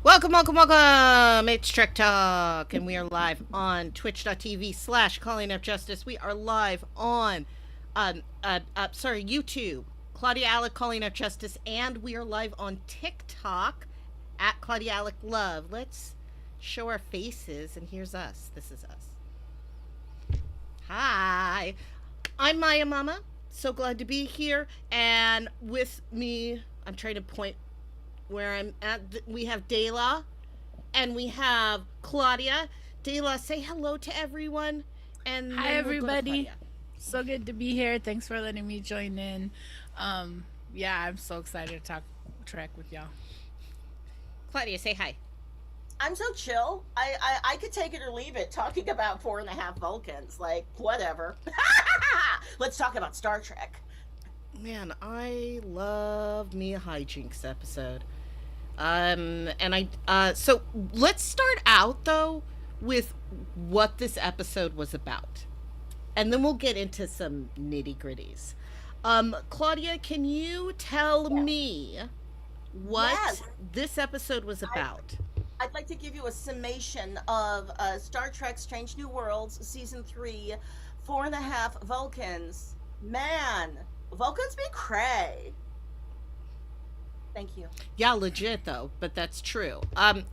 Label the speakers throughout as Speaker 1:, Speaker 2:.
Speaker 1: Welcome. It's Trek Talk, and we are live on twitch.tv/Calling Up Justice. We are live on, YouTube. Claudia, Alick, Calling Up Justice, and we are live on TikTok at Claudia, Alick, Love. Let's show our faces, and here's us. This is us. Hi, I'm Maiamama. So glad to be here, and with me, I'm trying to point where I'm at. We have DeLa and we have Claudia. DeLa, say hello to everyone. And
Speaker 2: hi, everybody. So good to be here. Thanks for letting me join in. Yeah, I'm so excited to talk Trek with y'all.
Speaker 1: Claudia, say hi.
Speaker 3: I'm so chill. I could take it or leave it talking about 4.5 Vulcans. Like, whatever. Let's talk about Star Trek.
Speaker 1: Man, I love me a hijinks episode. So let's start out though with what this episode was about, and then we'll get into some nitty gritties. Claudia, can you tell me what this episode was about?
Speaker 3: I'd like to give you a summation of Star Trek Strange New Worlds Season 3, 4.5 Vulcans. Man, Vulcans be cray. Thank you.
Speaker 1: Yeah, legit though, but that's true.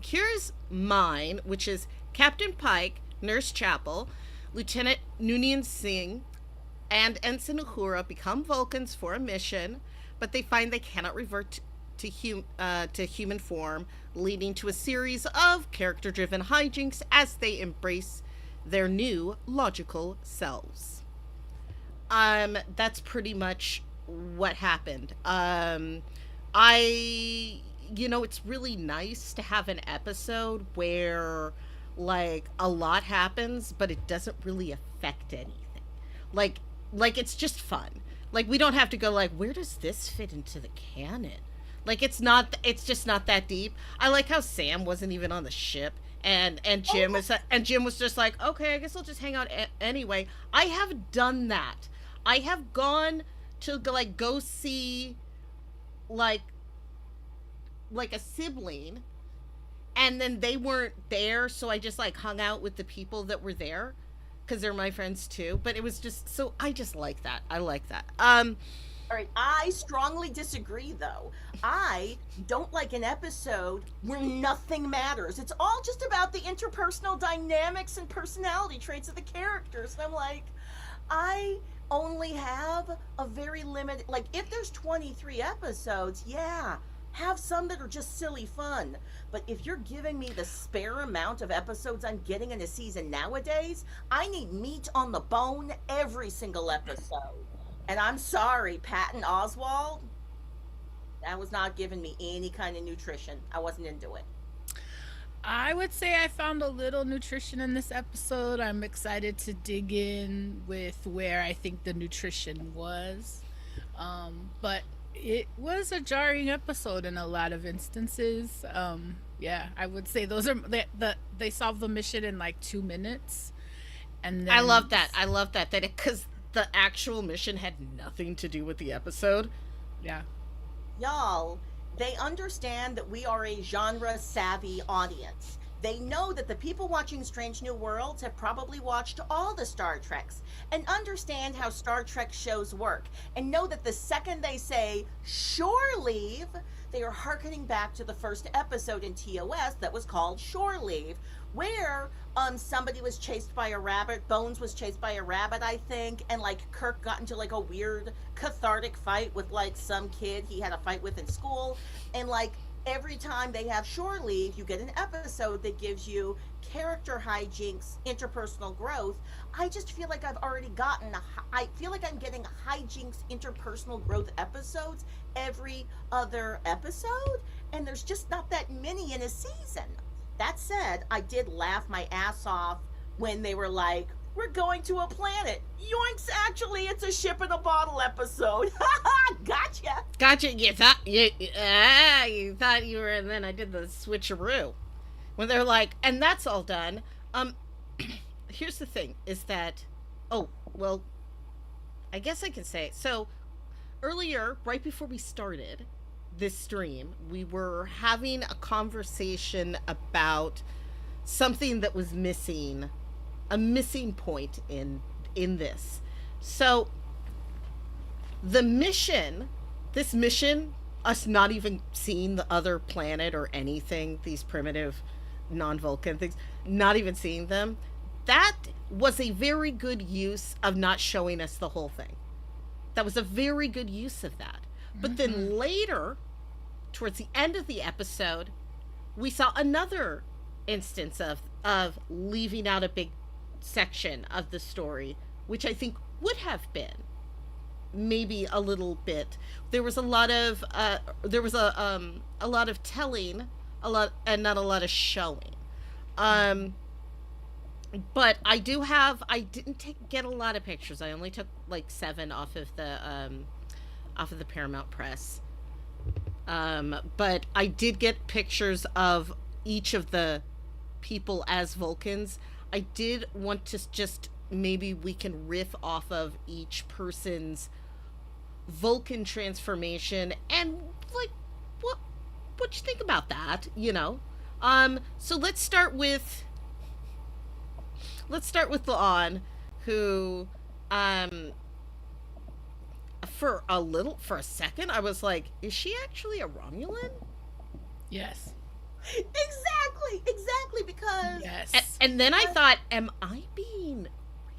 Speaker 1: Here's mine, which is Captain Pike, Nurse Chapel, Lieutenant Noonien Singh, and Ensign Uhura become Vulcans for a mission, but they find they cannot revert to human form, leading to a series of character-driven hijinks as they embrace their new logical selves. That's pretty much what happened. It's really nice to have an episode where, like, a lot happens, but it doesn't really affect anything. Like, it's just fun. Like, we don't have to go, like, where does this fit into the canon? Like, it's just not that deep. I like how Sam wasn't even on the ship, and Jim was just like, okay, I guess I'll just hang out anyway. I have done that. I have gone to, like, go see, like a sibling, and then they weren't there, so I just, like, hung out with the people that were there because they're my friends too. But it was just, so I just like that. I like that.
Speaker 3: All right, I strongly disagree, though. I don't like an episode where nothing matters. It's all just about the interpersonal dynamics and personality traits of the characters. And I'm like, I only have a very limited, like, if there's 23 episodes, yeah, have some that are just silly fun. But if you're giving me the spare amount of episodes I'm getting in a season nowadays, I need meat on the bone every single episode. And I'm sorry, Patton Oswalt, that was not giving me any kind of nutrition. I wasn't into it.
Speaker 2: I would say I found a little nutrition in this episode. I'm excited to dig in with where I think the nutrition was. But it was a jarring episode in a lot of instances. Yeah, I would say they solved the mission in like 2 minutes. And then
Speaker 1: I love that because the actual mission had nothing to do with the episode.
Speaker 2: Yeah.
Speaker 3: Y'all, they understand that we are a genre-savvy audience. They know that the people watching Strange New Worlds have probably watched all the Star Treks and understand how Star Trek shows work, and know that the second they say, shore leave, they are hearkening back to the first episode in TOS that was called Shore Leave, where somebody was chased by a rabbit. Bones was chased by a rabbit, I think, and like Kirk got into like a weird cathartic fight with like some kid he had a fight with in school. And like every time they have shore leave, you get an episode that gives you character hijinks, interpersonal growth. I just feel like I've already I feel like I'm getting hijinks, interpersonal growth episodes every other episode, and there's just not that many in a season. That said, I did laugh my ass off when they were like, we're going to a planet. Yoinks, actually, it's a ship in a bottle episode. Gotcha.
Speaker 1: You thought you were, and then I did the switcheroo. When they're like, and that's all done. Here's the thing, is that, I guess I can say, so earlier, right before we started, this stream, we were having a conversation about something that was missing, a missing point in this. So the mission, this mission, us not even seeing the other planet or anything, these primitive non-Vulcan things, not even seeing them, that was a very good use of not showing us the whole thing. That was a very good use of that. But then later, towards the end of the episode, we saw another instance of leaving out a big section of the story, which I think would have been maybe a little bit. There was a lot of a lot of telling, and not a lot of showing. But I didn't get a lot of pictures. I only took like 7 off of the Paramount Press. But I did get pictures of each of the people as Vulcans. I did want to just, maybe we can riff off of each person's Vulcan transformation and like what you think about that, you know. So let's start with La'an, who for a second I was like, is she actually a Romulan?
Speaker 2: Yes.
Speaker 3: Exactly, because
Speaker 2: Yes.
Speaker 1: And then I thought, am I being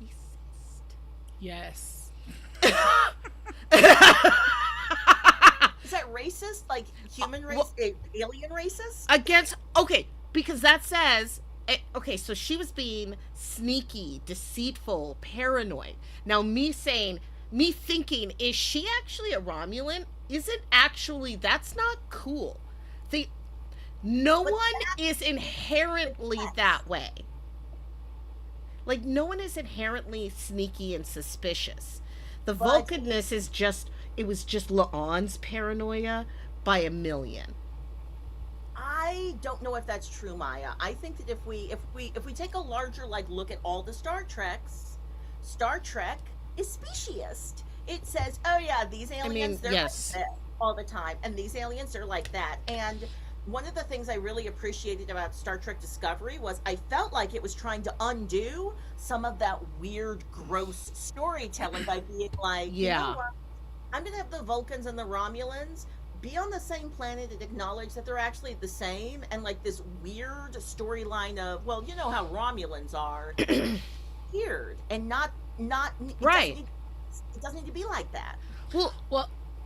Speaker 1: racist?
Speaker 2: Yes.
Speaker 3: is that racist? Like human race, alien racist?
Speaker 1: Against, okay, because that says, okay, so she was being sneaky, deceitful, paranoid. Now me thinking, is she actually a Romulan? Isn't actually, that's not cool. No one is inherently that way. Like, no one is inherently sneaky and suspicious. The Vulcanness is just, it was just La'an's paranoia by a million.
Speaker 3: I don't know if that's true, Maya. I think that if we take a larger look at all the Star Treks, Star Trek is speciesist. It says, oh yeah, these aliens, they're
Speaker 1: yes,
Speaker 3: like this all the time, and these aliens are like that. And one of the things I really appreciated about Star Trek Discovery was I felt like it was trying to undo some of that weird, gross storytelling by being like,
Speaker 1: yeah,
Speaker 3: you know what? I'm going to have the Vulcans and the Romulans be on the same planet and acknowledge that they're actually the same, and like this weird storyline of, well, you know how Romulans are, weird, and not
Speaker 1: right.
Speaker 3: It doesn't need to be like that.
Speaker 2: Well,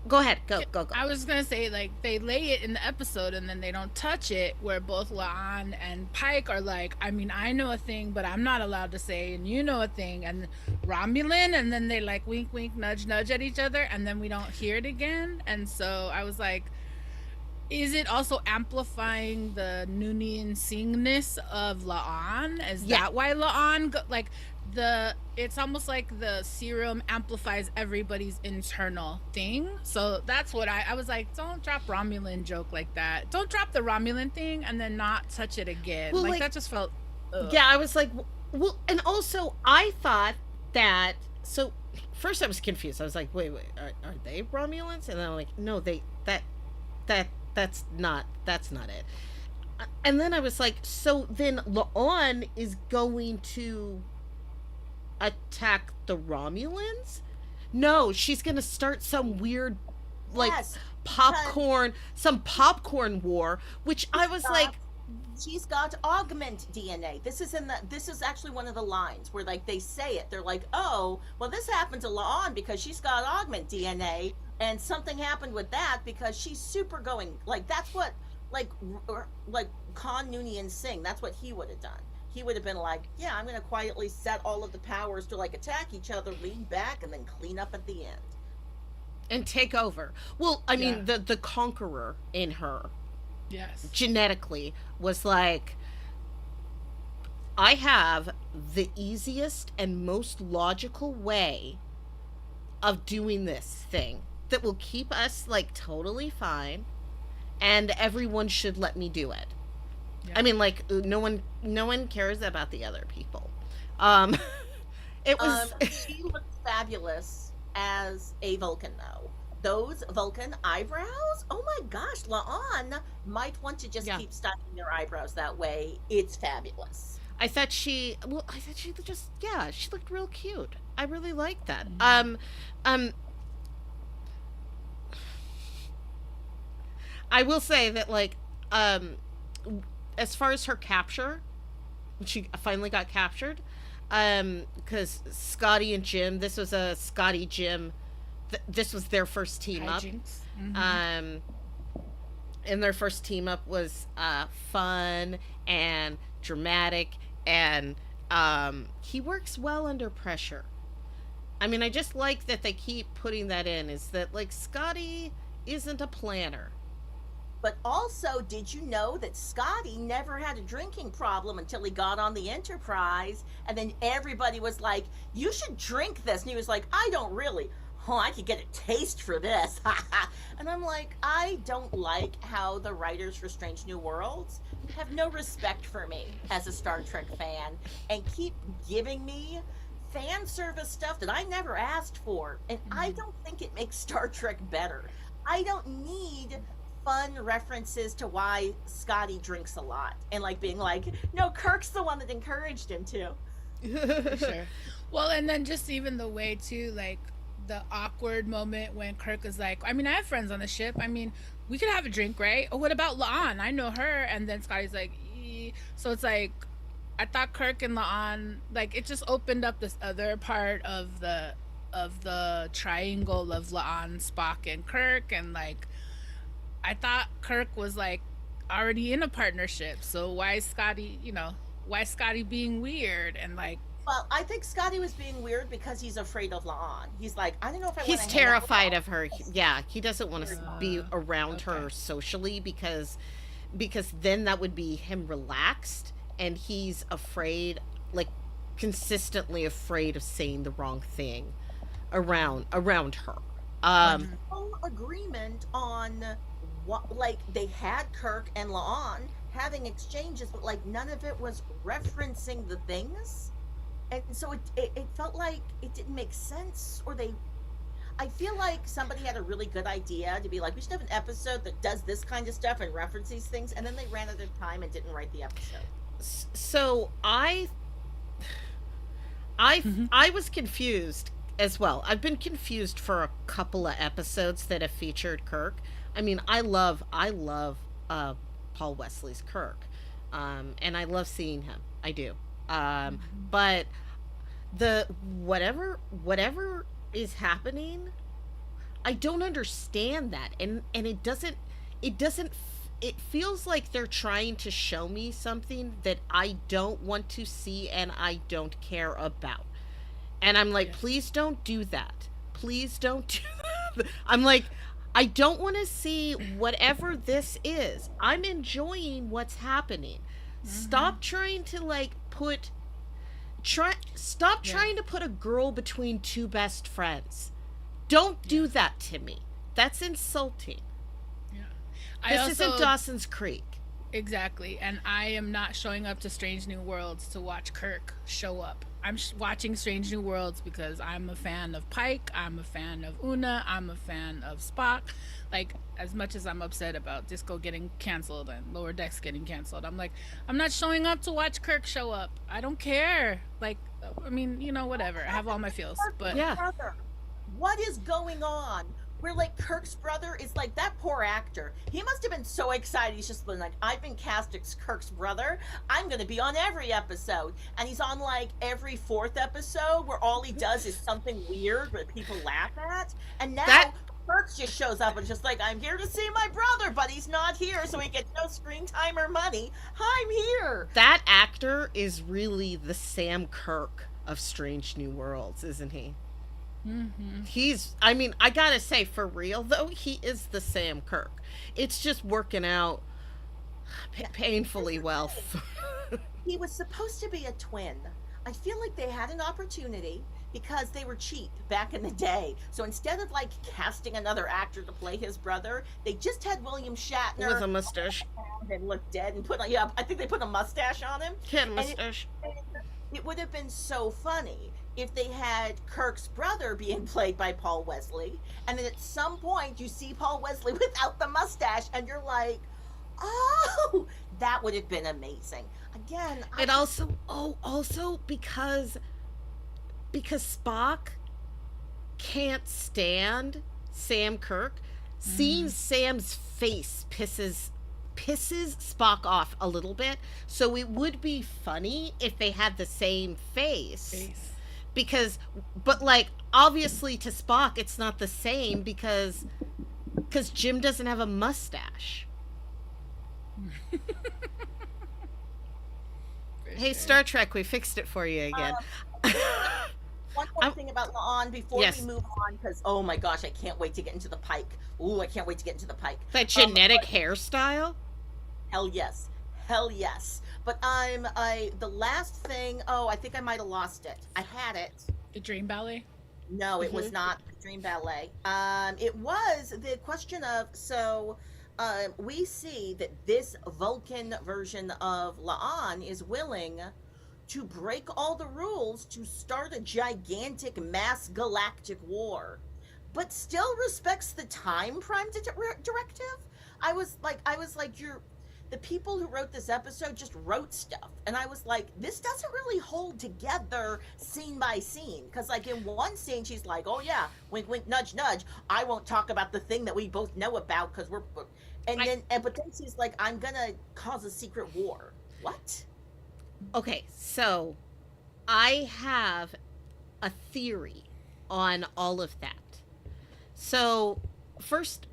Speaker 1: go ahead. Go.
Speaker 2: I was gonna say, like, they lay it in the episode and then they don't touch it, where both La'an and Pike are like, I mean, I know a thing, but I'm not allowed to say, and you know a thing, and Romulan, and then they like wink, wink, nudge, nudge at each other, and then we don't hear it again. And so I was like, is it also amplifying the Noonien singness of La'an? Is that why La'an it's almost like the serum amplifies everybody's internal thing. So that's what I was like, don't drop Romulan joke like that. Don't drop the Romulan thing and then not touch it again. Well, like that just felt ugh.
Speaker 1: Yeah, I was like, well, and also I thought that, so first I was confused. I was like, wait, are they Romulans? And then I'm like, no, that's not it. And then I was like, so then La'an is going to attack the Romulans? No, she's gonna start some weird, like, some popcorn war, which I was like,
Speaker 3: she's got augment DNA. This is actually one of the lines where, like, they say it. They're like, oh, well, this happened to La'an because she's got augment DNA, and something happened with that because she's super going. Like, that's what, like Khan Noonien Singh, that's what he would have done. He would have been like, yeah, I'm going to quietly set all of the powers to, like, attack each other, lean back, and then clean up at the end.
Speaker 1: And take over. Well, I mean, the conqueror in her, genetically, was like, I have the easiest and most logical way of doing this thing that will keep us, like, totally fine, and everyone should let me do it. I mean, like, no one cares about the other people. It was.
Speaker 3: She looked fabulous as a Vulcan, though. Those Vulcan eyebrows, oh my gosh, La'an might want to just
Speaker 1: Yeah.
Speaker 3: keep styling their eyebrows that way. It's fabulous.
Speaker 1: I thought she just, yeah, she looked real cute. I really liked that. Um, I will say that, like, as far as her capture, she finally got captured, because Scotty and Jim, this was a Scotty Jim, this was their first team up.
Speaker 2: Hijinks.
Speaker 1: And their first team up was fun and dramatic, and he works well under pressure. I mean, I just like that they keep putting that in, is that, like, Scotty isn't a planner.
Speaker 3: But also, did you know that Scotty never had a drinking problem until he got on the Enterprise? And then everybody was like, you should drink this. And he was like, I don't really. Oh, I could get a taste for this. And I'm like, I don't like how the writers for Strange New Worlds have no respect for me as a Star Trek fan and keep giving me fan service stuff that I never asked for. And I don't think it makes Star Trek better. I don't need fun references to why Scotty drinks a lot and like being like, no, Kirk's the one that encouraged him to.
Speaker 2: Sure. Well, and then just even the way too, like the awkward moment when Kirk is like, I mean, I have friends on the ship. I mean, we could have a drink, right? Or what about La'an? I know her. And then Scotty's like, so it's like, I thought Kirk and La'an, like, it just opened up this other part of the triangle of La'an, Spock, and Kirk, and like, I thought Kirk was like already in a partnership. So why is Scotty, why is Scotty being weird? And like,
Speaker 3: well, I think Scotty was being weird because he's afraid of La'an. He's like, I don't know if I want to.
Speaker 1: He's terrified of her. Yeah, he doesn't want to be around her socially because then that would be him relaxed, and he's afraid, like consistently afraid of saying the wrong thing around her.
Speaker 3: Full agreement on what, like, they had Kirk and La'an having exchanges, but like none of it was referencing the things. And so it felt like it didn't make sense, or I feel like somebody had a really good idea to be like, we should have an episode that does this kind of stuff and reference these things, and then they ran out of time and didn't write the episode.
Speaker 1: So I was confused as well. I've been confused for a couple of episodes that have featured Kirk. I mean, I love Paul Wesley's Kirk, and I love seeing him. I do. But the whatever is happening, I don't understand that, and it feels like they're trying to show me something that I don't want to see and I don't care about, and I'm like, please don't do that. Please don't do that. I'm like, I don't want to see whatever this is. I'm enjoying what's happening. Stop trying to like trying to put a girl between two best friends. Don't do that to me. That's insulting. This isn't Dawson's Creek.
Speaker 2: Exactly. And I am not showing up to Strange New Worlds to watch Kirk show up. I'm watching Strange New Worlds because I'm a fan of Pike, I'm a fan of Una, I'm a fan of Spock. Like, as much as I'm upset about Disco getting canceled and Lower Decks getting canceled, I'm like, I'm not showing up to watch Kirk show up. I don't care. Like, I mean, whatever. I have all my feels. But
Speaker 1: yeah.
Speaker 3: Brother, what is going on? Where like Kirk's brother is like, that poor actor. He must have been so excited. He's just been like, I've been cast as Kirk's brother. I'm going to be on every episode. And he's on like every fourth episode where all he does is something weird that people laugh at. And now Kirk just shows up and just like, I'm here to see my brother, but he's not here, so he gets no screen time or money. I'm here.
Speaker 1: That actor is really the Sam Kirk of Strange New Worlds, isn't he? He's, I mean, I gotta say, for real though, he is the Sam Kirk. It's just working out painfully well.
Speaker 3: He was supposed to be a twin. I feel like they had an opportunity because they were cheap back in the day. So instead of like casting another actor to play his brother, they just had William Shatner
Speaker 1: with a mustache
Speaker 3: and looked dead and put, I think they put a mustache on him.
Speaker 1: He had a mustache.
Speaker 3: It would have been so funny if they had Kirk's brother being played by Paul Wesley, and then at some point you see Paul Wesley without the mustache, and you're like, oh, that would have been amazing. Again,
Speaker 1: And also because Spock can't stand Sam Kirk, seeing Sam's face pisses Spock off a little bit. So it would be funny if they had the same face. Because but like obviously to Spock it's not the same because Jim doesn't have a mustache. Hey, Star Trek, we fixed it for you again.
Speaker 3: One more thing about La'an before
Speaker 1: Yes.
Speaker 3: we move on, because oh my gosh, I can't wait to get into the Pike. Ooh, I can't wait to get into the Pike.
Speaker 1: That genetic hairstyle?
Speaker 3: Hell yes, But the last thing. Oh, I think I might have lost it. I had it.
Speaker 2: The Dream Ballet?
Speaker 3: No, it was not the Dream Ballet. It was the question of we see that this Vulcan version of La'an is willing to break all the rules to start a gigantic mass galactic war, but still respects the time prime directive. I was like, the people who wrote this episode just wrote stuff, and I was like, this doesn't really hold together scene by scene, because like in one scene she's like, oh yeah, wink wink nudge nudge, I won't talk about the thing that we both know about because but then she's like, I'm gonna cause a secret war. What?
Speaker 1: Okay, so I have a theory on all of that. So first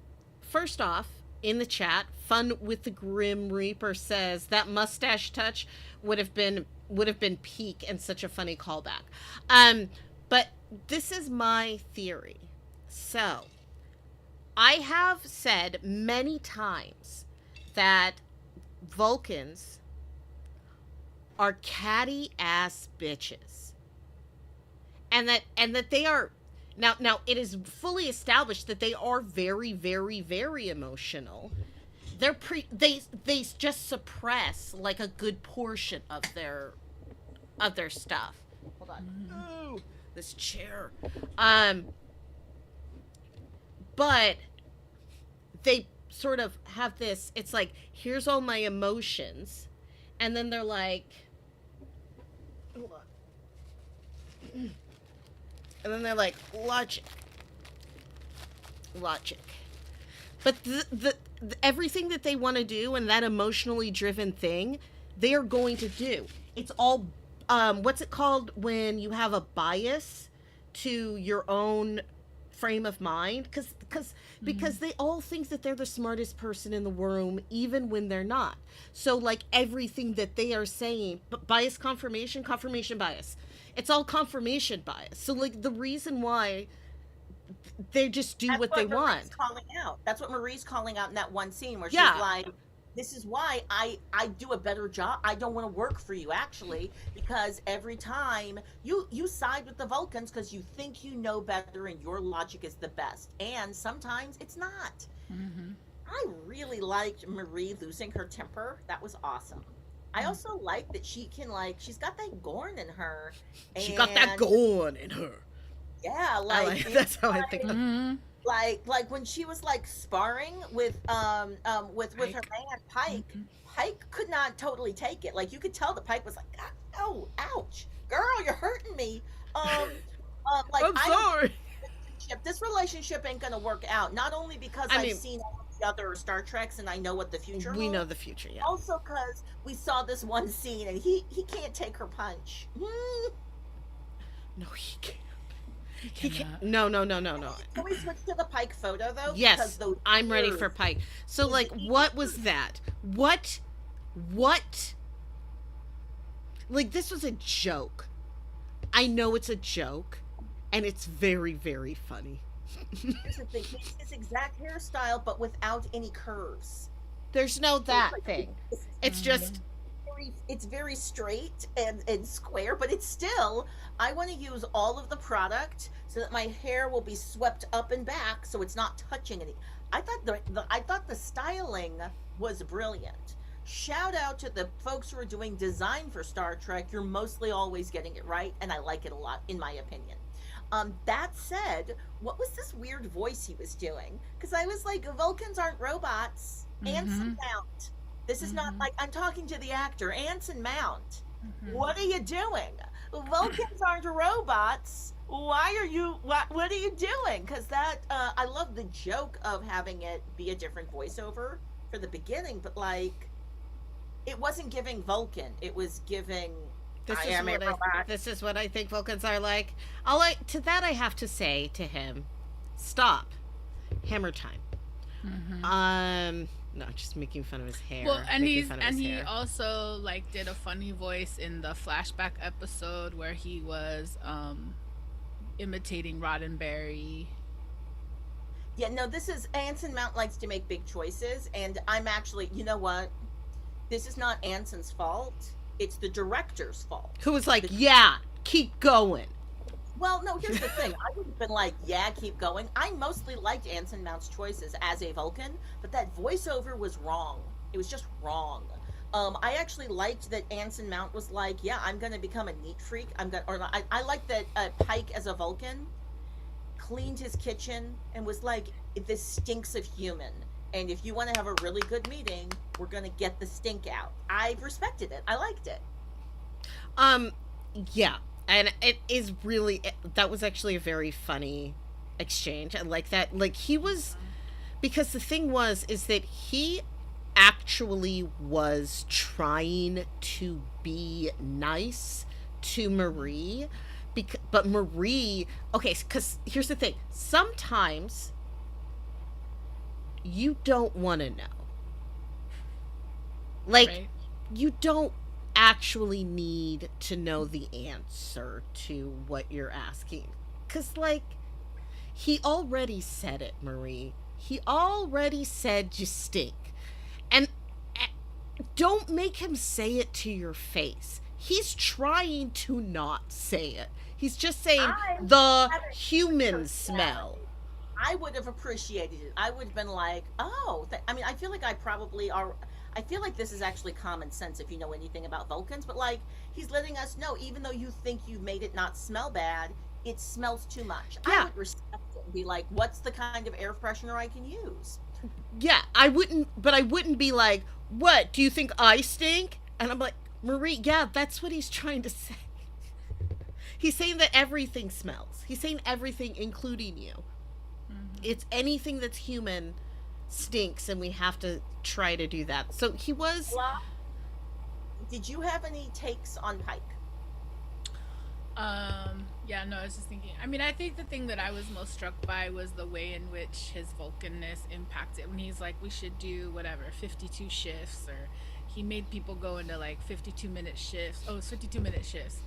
Speaker 1: off, in the chat, Fun with the Grim Reaper says that mustache touch would have been peak and such a funny callback. But this is my theory. So I have said many times that Vulcans are catty ass bitches, and that they are now it is fully established that they are very very very emotional. They just suppress like a good portion of their stuff. Hold on. Ooh, this chair. But they sort of have this, it's like, here's all my emotions, and then they're like, hold on. And then they're like, logic. But the everything that they want to do and that emotionally driven thing, they are going to do. It's all, what's it called when you have a bias to your own frame of mind? Because they all think that they're the smartest person in the room, even when they're not. So like everything that they are saying, but bias, confirmation bias. It's all confirmation bias. So like the reason why they just do what they want.
Speaker 3: That's what Marie's calling out in that one scene where she's
Speaker 1: Yeah.
Speaker 3: like, this is why I do a better job. I don't want to work for you, actually, because every time you side with the Vulcans because you think you know better and your logic is the best. And sometimes it's not.
Speaker 2: Mm-hmm.
Speaker 3: I really liked Marie losing her temper. That was awesome. I also like that she can, like, she's got that Gorn in her.
Speaker 1: She got that Gorn in her.
Speaker 3: Yeah,
Speaker 1: That's how I think of it.
Speaker 2: Mm-hmm.
Speaker 3: Like when she was like sparring with her man Pike. Pike could not totally take it. Like you could tell the Pike was like, oh, ouch, girl, you're hurting me. Like
Speaker 1: I'm sorry.
Speaker 3: This relationship ain't gonna work out. Not only because I've seen all of the other Star Treks and I know what the future.
Speaker 1: We know the future, yeah.
Speaker 3: Also, because we saw this one scene and he can't take her punch.
Speaker 1: No, he can't. He can't. No.
Speaker 3: Can we switch to the Pike photo though?
Speaker 1: Yes, I'm ready for Pike. So, like, what was that? What? Like, this was a joke. I know it's a joke, and it's very, very funny.
Speaker 3: Here's the thing: it's his exact hairstyle, but without any curves.
Speaker 1: There's no that thing. It's just.
Speaker 3: It's very straight and square, but it's still, I want to use all of the product so that my hair will be swept up and back so it's not touching any. I thought the styling was brilliant. shout out to the folks who are doing design for Star Trek. You're mostly always getting it right, and I like it a lot, in my opinion. That said, what was this weird voice he was doing? Because I was like, Vulcans aren't robots. Anson Mount. This is not like, I'm talking to the actor, Anson Mount. What are you doing? Vulcans aren't robots. Why are you, what are you doing? Because that, I love the joke of having it be a different voiceover for the beginning, but like, it wasn't giving Vulcan. It was giving,
Speaker 1: This is what I think Vulcans are like. To that I have to say to him, stop. Hammer time. No, just making fun of his hair.
Speaker 2: Well, and he also like did a funny voice in the flashback episode where he was imitating Roddenberry.
Speaker 3: Yeah, no, this is Anson Mount likes to make big choices, and I'm actually, you know what? This is not Anson's fault. It's the director's fault.
Speaker 1: Who was like, yeah, keep going.
Speaker 3: Well, no, here's the thing. I would have been like, yeah, keep going. I mostly liked Anson Mount's choices as a Vulcan, but that voiceover was wrong. It was just wrong. I actually liked that Anson Mount was like, yeah, I'm going to become a neat freak. I like that Pike as a Vulcan cleaned his kitchen and was like, this stinks of human. And if you want to have a really good meeting, we're going to get the stink out. I respected it. I liked it.
Speaker 1: Yeah. And it is really, that was actually a very funny exchange. I like that. Like, he was, because the thing is that he actually was trying to be nice to Marie. But Marie, okay, because here's the thing. Sometimes you don't want to know. Like, right. You don't actually need to know the answer to what you're asking. Because, like, he already said it, Marie. He already said you stink. And don't make him say it to your face. He's trying to not say it. He's just saying the human smell.
Speaker 3: I would have appreciated it. I would have been like, oh, I mean, I feel like I feel like this is actually common sense if you know anything about Vulcans, but like, he's letting us know, even though you think you made it not smell bad, it smells too much. Yeah. I would respect it and be like, what's the kind of air freshener I can use?
Speaker 1: Yeah, I wouldn't be like, what, do you think I stink? And I'm like, Marie, yeah, that's what he's trying to say. He's saying that everything smells. He's saying everything, including you. It's anything that's human stinks, and we have to try to do that. So he was.
Speaker 3: Did you have any takes on Pike?
Speaker 2: Yeah, no, I was just thinking. I mean, I think the thing that I was most struck by was the way in which his Vulcanness impacted when he's like, we should do whatever 52 shifts, or he made people go into like 52-minute shifts. Oh, it was 52-minute shifts,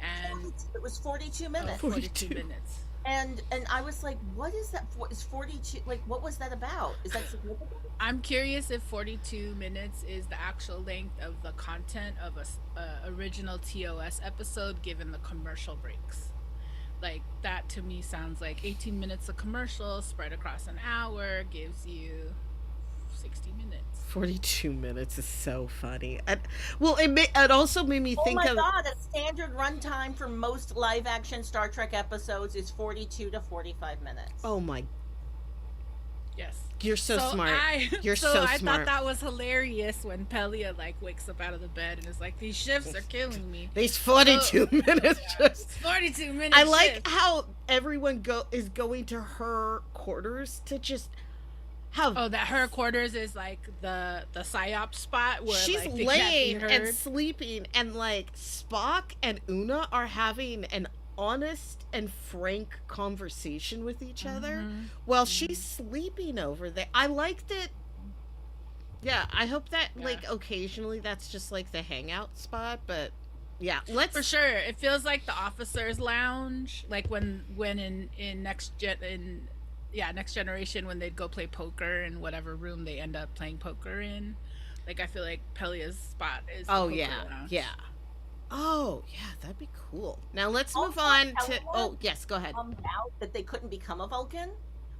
Speaker 2: and
Speaker 3: it was 42 minutes.
Speaker 2: 42 minutes.
Speaker 3: And I was like, what is that for? Is 42, like, what was that about? Is that significant?
Speaker 2: I'm curious if 42 minutes is the actual length of the content of a original TOS episode given the commercial breaks. Like, that to me sounds like 18 minutes of commercial spread across an hour gives you 60 minutes.
Speaker 1: 42 minutes is so funny. Well, it also made me think of...
Speaker 3: Oh my god, a standard runtime for most live-action Star Trek episodes is 42 to 45 minutes.
Speaker 1: Oh my...
Speaker 2: Yes.
Speaker 1: You're so smart. You're so smart.
Speaker 2: I thought that was hilarious when Pelia, like, wakes up out of the bed and is like, these shifts are killing me.
Speaker 1: These 42 minutes just...
Speaker 2: 42 minutes
Speaker 1: I like how everyone is going to her quarters to just...
Speaker 2: that her quarters is like the psyop spot where
Speaker 1: she's
Speaker 2: like,
Speaker 1: laying and sleeping, and like Spock and Una are having an honest and frank conversation with each other while she's sleeping over there. I like that. Yeah, I hope that like occasionally that's just like the hangout spot, but yeah,
Speaker 2: for sure. It feels like the officers' lounge, like when in Next Generation, when they'd go play poker in whatever room they end up playing poker in. Like, I feel like Pelia's spot is the poker lounge.
Speaker 1: Yeah. Oh, yeah, that'd be cool. Now let's move on to... Oh, yes, go ahead.
Speaker 3: Out that they couldn't become a Vulcan,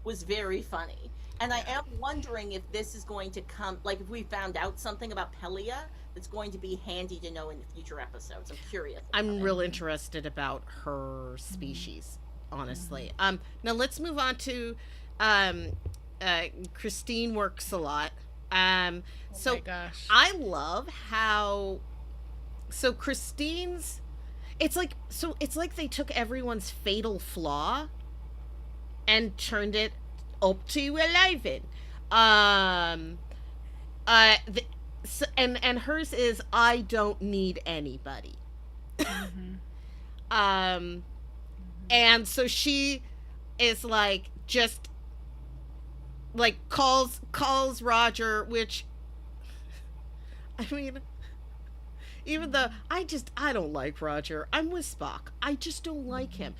Speaker 3: was very funny. And I am wondering if this is going to come, like if we found out something about Pelia that's going to be handy to know in future episodes. I'm curious.
Speaker 1: I'm real interested about her species, honestly. Now let's move on to Christine works a lot. So
Speaker 2: oh my gosh.
Speaker 1: I love how Christine's it's like they took everyone's fatal flaw and turned it up to 11. And hers is I don't need anybody. And so she is like just like calls Roger, which I mean, even though I don't like Roger. I'm with Spock. I just don't like him.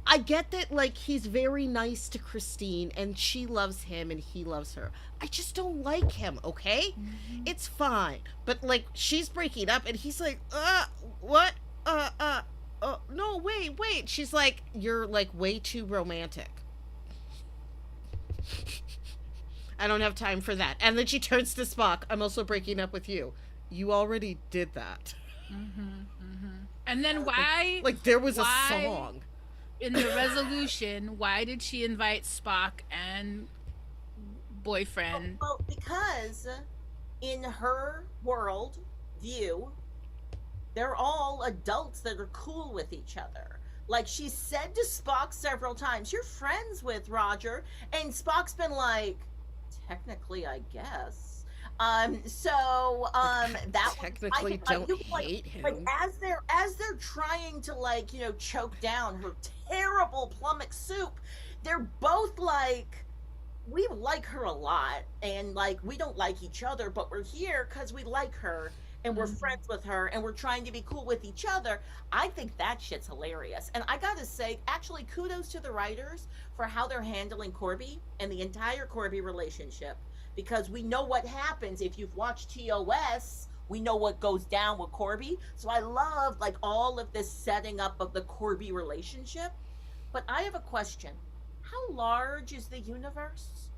Speaker 1: I get that, like, he's very nice to Christine and she loves him and he loves her. I just don't like him, okay? It's fine. But, like, she's breaking up and he's like, what? No, wait. She's like, you're, like, way too romantic. I don't have time for that. And then she turns to Spock, I'm also breaking up with you. You already did that.
Speaker 2: And then why?
Speaker 1: Like, there was a song.
Speaker 2: In the resolution, why did she invite Spock and boyfriend?
Speaker 3: Well, because in her world view, they're all adults that are cool with each other. Like, she said to Spock several times, you're friends with Roger. And Spock's been like, technically, I guess. That
Speaker 1: technically don't hate him.
Speaker 3: Like, as they're trying to, like, you know, choke down her terrible plummet soup, they're both like, we like her a lot, and like we don't like each other, but we're here because we like her and we're friends with her and we're trying to be cool with each other. I think that shit's hilarious. And I gotta say, actually, kudos to the writers for how they're handling Corby and the entire Corby relationship. Because we know what happens if you've watched TOS, we know what goes down with Corby. So I love, like, all of this setting up of the Corby relationship. But I have a question. How large is the universe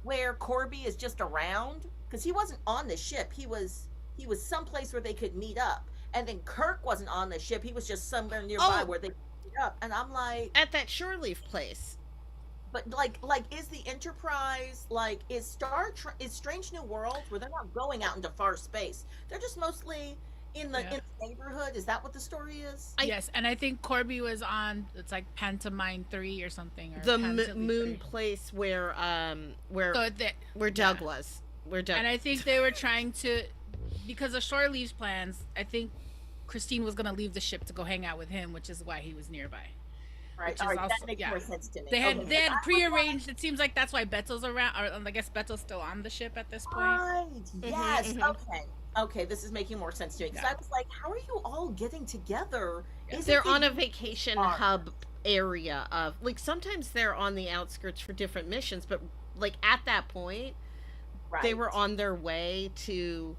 Speaker 3: where Corby is just around? Because he wasn't on the ship. He was someplace where they could meet up. And then Kirk wasn't on the ship. He was just somewhere nearby where they could meet up. And I'm like,
Speaker 1: at that shore leave place.
Speaker 3: But like is the Enterprise, like, is Strange New Worlds, where they're not going out into far space, they're just mostly in the neighborhood? Is that what the story is?
Speaker 2: Yes, and I think Corby was on, it's like Pantomime 3 or something, or
Speaker 1: the moon 3. Place where Doug was,
Speaker 2: and I think they were trying to, because of shore leaves plans, I think Christine was gonna leave the ship to go hang out with him, which is why he was nearby.
Speaker 3: Right, all right, that makes more sense to me.
Speaker 2: They had prearranged. It seems like that's why Beto's around, or I guess Beto's still on the ship at this point.
Speaker 3: Right. Yes. Okay. This is making more sense to me, because I was like, how are you all getting together?
Speaker 1: They're on a vacation hub area of, like, sometimes they're on the outskirts for different missions, but like at that point, they were on their way to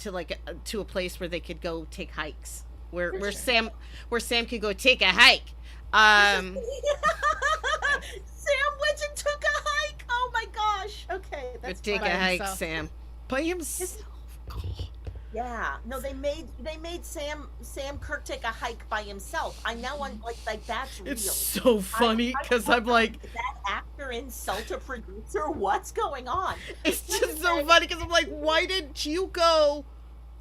Speaker 1: a place where they could go take hikes. Where Sam could go take a hike.
Speaker 3: Sam went and took a hike. Oh my gosh. Okay, that's
Speaker 1: take a hike, Sam. By himself.
Speaker 3: Yeah. No, they made Sam Kirk take a hike by himself. I now like that's real.
Speaker 1: It's so funny because I'm like,
Speaker 3: that actor insult a producer. What's going on?
Speaker 1: It's just so funny because I'm like, why didn't you go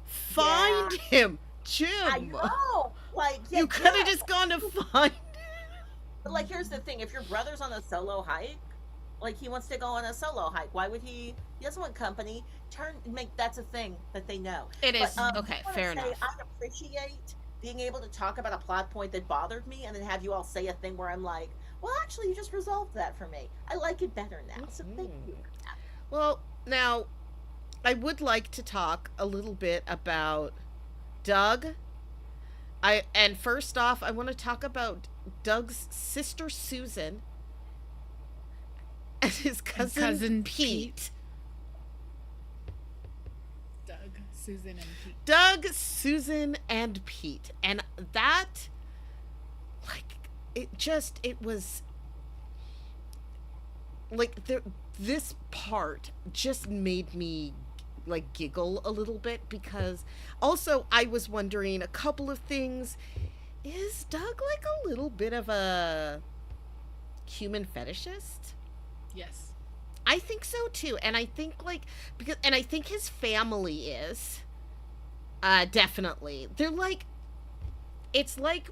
Speaker 1: find him, Jim?
Speaker 3: I know. Like,
Speaker 1: you could have just gone to find.
Speaker 3: But like, here's the thing: if your brother's on a solo hike, like he wants to go on a solo hike, why would he? He doesn't want company. That's a thing that they know.
Speaker 1: It is. Okay, fair enough.
Speaker 3: I appreciate being able to talk about a plot point that bothered me, and then have you all say a thing where I'm like, well, actually, you just resolved that for me. I like it better now. So thank you for that.
Speaker 1: Well, now I would like to talk a little bit about Doug. And first off, I want to talk about Doug's sister Susan and his cousin Pete.
Speaker 2: Doug, Susan, and Pete.
Speaker 1: Doug, Susan, and Pete. And that, like, it was like this part just made me like giggle a little bit, because also I was wondering a couple of things. Is Doug like a little bit of a human fetishist?
Speaker 2: Yes.
Speaker 1: I think so too. And I think like and I think his family is definitely. They're like, it's like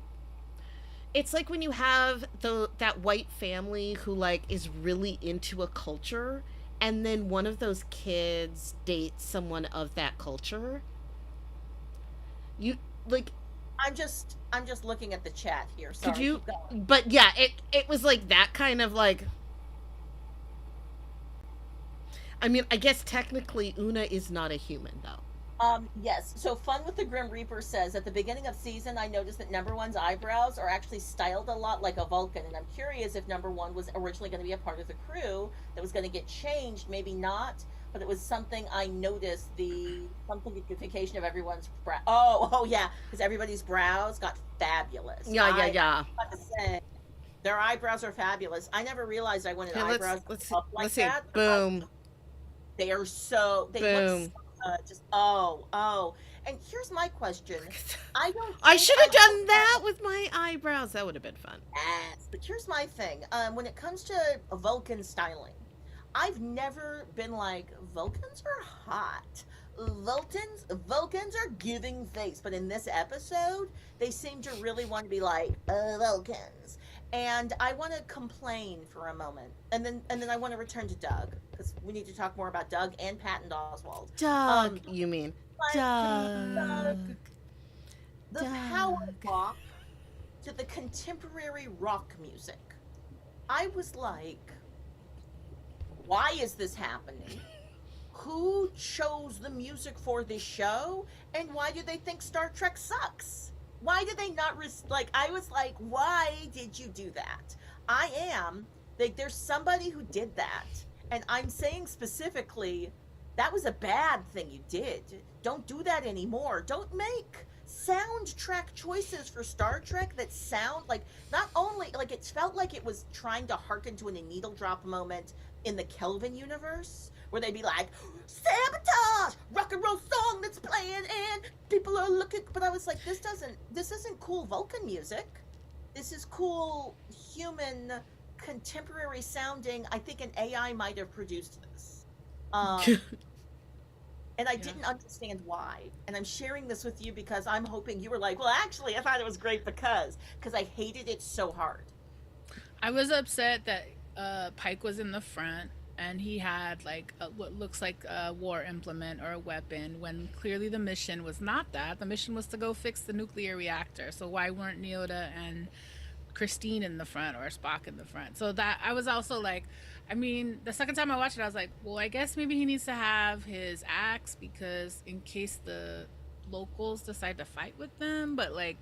Speaker 1: when you have that white family who like is really into a culture, and then one of those kids dates someone of that culture. You like
Speaker 3: I'm just looking at the chat here. Sorry.
Speaker 1: could you but yeah, it was like that kind of like, I mean, I guess technically Una is not a human though.
Speaker 3: Yes. So Fun with the Grim Reaper says, at the beginning of season, I noticed that number one's eyebrows are actually styled a lot like a Vulcan, and I'm curious if number one was originally going to be a part of the crew that was going to get changed. Maybe not, but it was something I noticed, the simplification of everyone's brow. Oh yeah, because everybody's brows got fabulous.
Speaker 1: Yeah.
Speaker 3: I have to say, their eyebrows are fabulous. I never realized I wanted eyebrows up like that.
Speaker 1: Boom.
Speaker 3: They are so, they look just and here's my question. I
Speaker 1: should have done that with my eyebrows. That would have been fun.
Speaker 3: Yes, but here's my thing. When it comes to Vulcan styling, I've never been like, Vulcans are hot. Vulcans are giving face, but in this episode, they seem to really want to be like, Vulcans. And I want to complain for a moment, and then I want to return to Doug, because we need to talk more about Doug and Patton Oswalt.
Speaker 1: Doug, you mean
Speaker 3: Doug. The power walk to the contemporary rock music. I was like, why is this happening? Who chose the music for this show, and why do they think Star Trek sucks? Why did they not I was like, why did you do that? I am like, there's somebody who did that, and I'm saying specifically, that was a bad thing you did. Don't do that anymore. Don't make soundtrack choices for Star Trek that sound like, not only like, it felt like it was trying to hearken to a needle drop moment in the Kelvin universe, where they'd be like, sabotage, rock and roll song that's playing and people are looking, but I was like, this isn't cool Vulcan music. This is cool human contemporary sounding. I think an AI might have produced this. And I didn't understand why. And I'm sharing this with you because I'm hoping you were like, well, actually, I thought it was great because I hated it so hard.
Speaker 2: I was upset that Pike was in the front and he had like what looks like a war implement or a weapon, when clearly the mission was not that. The mission was to go fix the nuclear reactor. So why weren't Neoda and Christine in the front, or Spock in the front? So that, I was also like, I mean, the second time I watched it, I was like, well, I guess maybe he needs to have his axe, because in case the locals decide to fight with them. But like,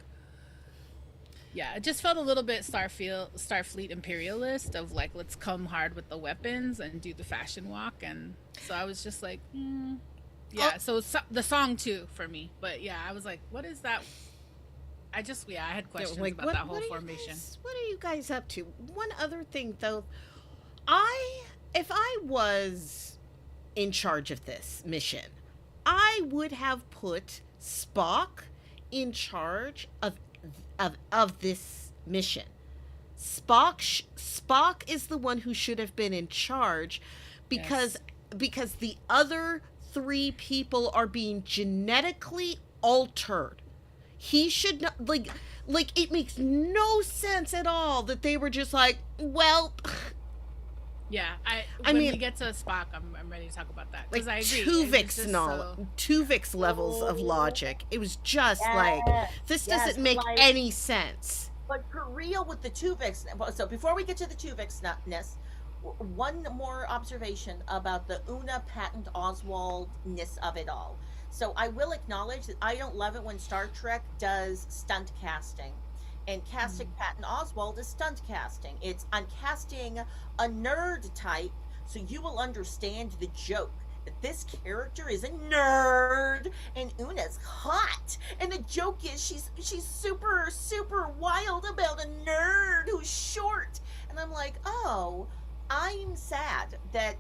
Speaker 2: yeah, it just felt a little bit Starfleet imperialist, of like, let's come hard with the weapons and do the fashion walk. And so I was just like, yeah. So the song too for me, but yeah, I was like, what is that? I had questions about that whole formation.
Speaker 1: What are you guys up to? One other thing though, if I was in charge of this mission, I would have put Spock in charge of this mission. Spock is the one who should have been in charge, because the other three people are being genetically altered. He should not, like it makes no sense at all that they were just like, well.
Speaker 2: Yeah, when we get to Spock, I'm ready to talk about that, because I agree.
Speaker 1: Tuvix levels of logic. It was just like, this doesn't make any sense.
Speaker 3: But for real with the Tuvix, so before we get to the Tuvix-ness, one more observation about the Una Patton Oswalt-ness of it all. So I will acknowledge that I don't love it when Star Trek does stunt casting. And casting Patton Oswalt is stunt casting. I'm casting a nerd type, so you will understand the joke. That this character is a nerd, and Una's hot. And the joke is she's super, super wild about a nerd who's short. And I'm like, oh, I'm sad that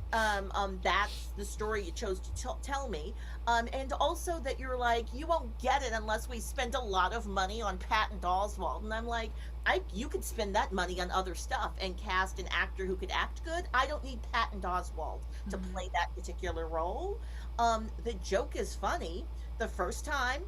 Speaker 3: that's the story you chose to tell me, and also that you're like, you won't get it unless we spend a lot of money on Patton Oswalt, and I'm like, you could spend that money on other stuff and cast an actor who could act good. I don't need Patton Oswalt to play that particular role. The joke is funny the first time,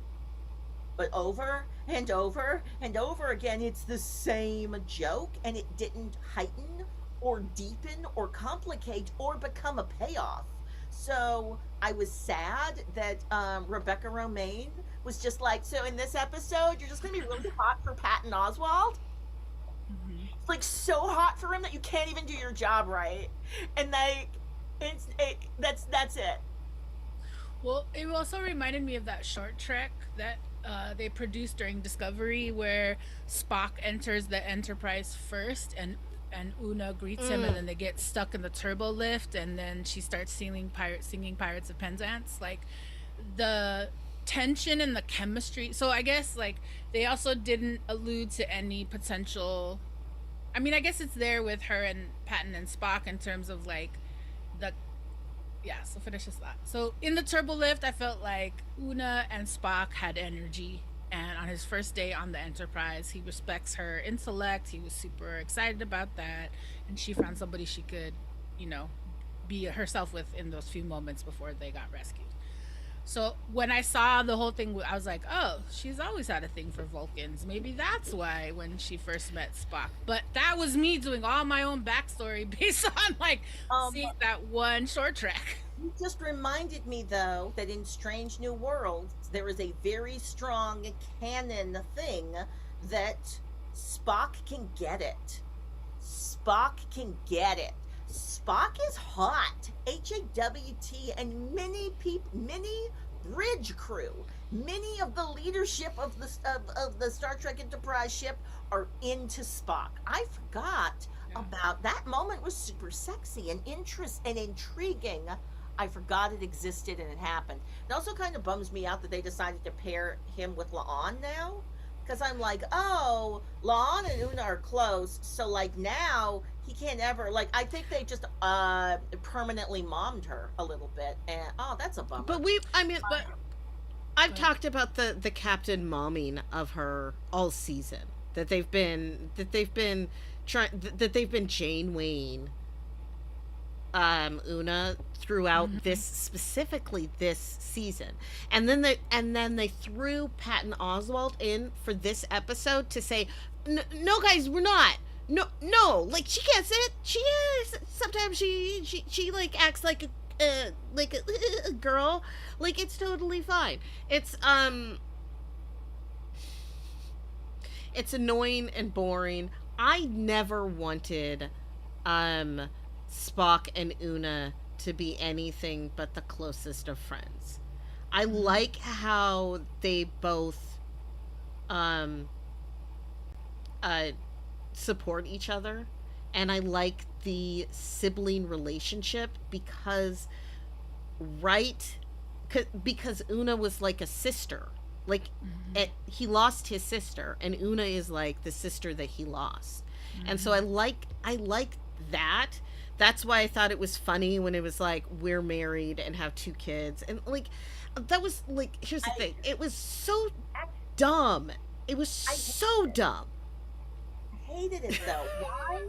Speaker 3: but over and over and over again, it's the same joke, and it didn't heighten or deepen or complicate or become a payoff. So I was sad that Rebecca Romaine was just like, so in this episode, you're just going to be really hot for Patton Oswalt? Like, so hot for him that you can't even do your job right. And, like, that's it.
Speaker 2: Well, it also reminded me of that short trek that they produced during Discovery, where Spock enters the Enterprise first, and Una greets him, and then they get stuck in the turbo lift, and then she starts singing Pirates of Penzance. Like, the tension and the chemistry. So I guess, like, they also didn't allude to any potential. I mean, I guess it's there with her and Patton and Spock in terms of, like, the. Yeah, so finish this thought. So in the turbo lift, I felt like Una and Spock had energy. And on his first day on the Enterprise, he respects her intellect. He was super excited about that. And she found somebody she could, be herself with in those few moments before they got rescued. So when I saw the whole thing, I was like, oh, she's always had a thing for Vulcans. Maybe that's why when she first met Spock. But that was me doing all my own backstory based on, like, seeing that one short trek.
Speaker 3: You just reminded me, though, that in Strange New Worlds, there is a very strong canon thing that Spock can get it. Spock can get it. Spock is hot. HAWT, and many bridge crew, many of the leadership of the Star Trek Enterprise ship are into Spock. I forgot about that moment. Was super sexy and intriguing. I forgot it existed and it happened. It also kind of bums me out that they decided to pair him with La'an now, because I'm like, oh, La'an and Una are close, so, like, now he can't ever, like, I think they just permanently mommed her a little bit, and that's a bummer.
Speaker 1: But I've talked about the captain momming of her all season, that they've been Janewaying Una throughout specifically this season, and then they threw Patton Oswalt in for this episode to say, no guys, we're not. No, like, she gets it. She is. Sometimes she like acts like a girl. Like, it's totally fine. It's annoying and boring. I never wanted Spock and Una to be anything but the closest of friends. I like how they both support each other, and I like the sibling relationship because Una was like a sister. Like, he lost his sister, and Una is like the sister that he lost. And so I like that. That's why I thought it was funny when it was like, we're married and have 2 kids. And, like, that was, like, here's the thing. It was so dumb. It was so dumb.
Speaker 3: I hated it, though. Why?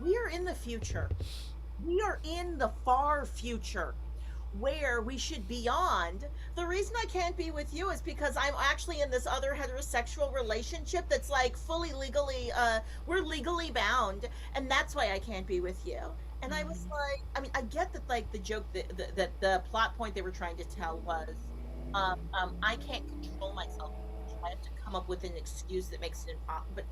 Speaker 3: We are in the future. We are in the far future, where we should be beyond. The reason I can't be with you is because I'm actually in this other heterosexual relationship that's, like, fully legally, we're legally bound, and that's why I can't be with you. And I was like, I mean, I get that, like, the joke, that the plot point they were trying to tell was, I can't control myself. I have to come up with an excuse that makes it impossible. But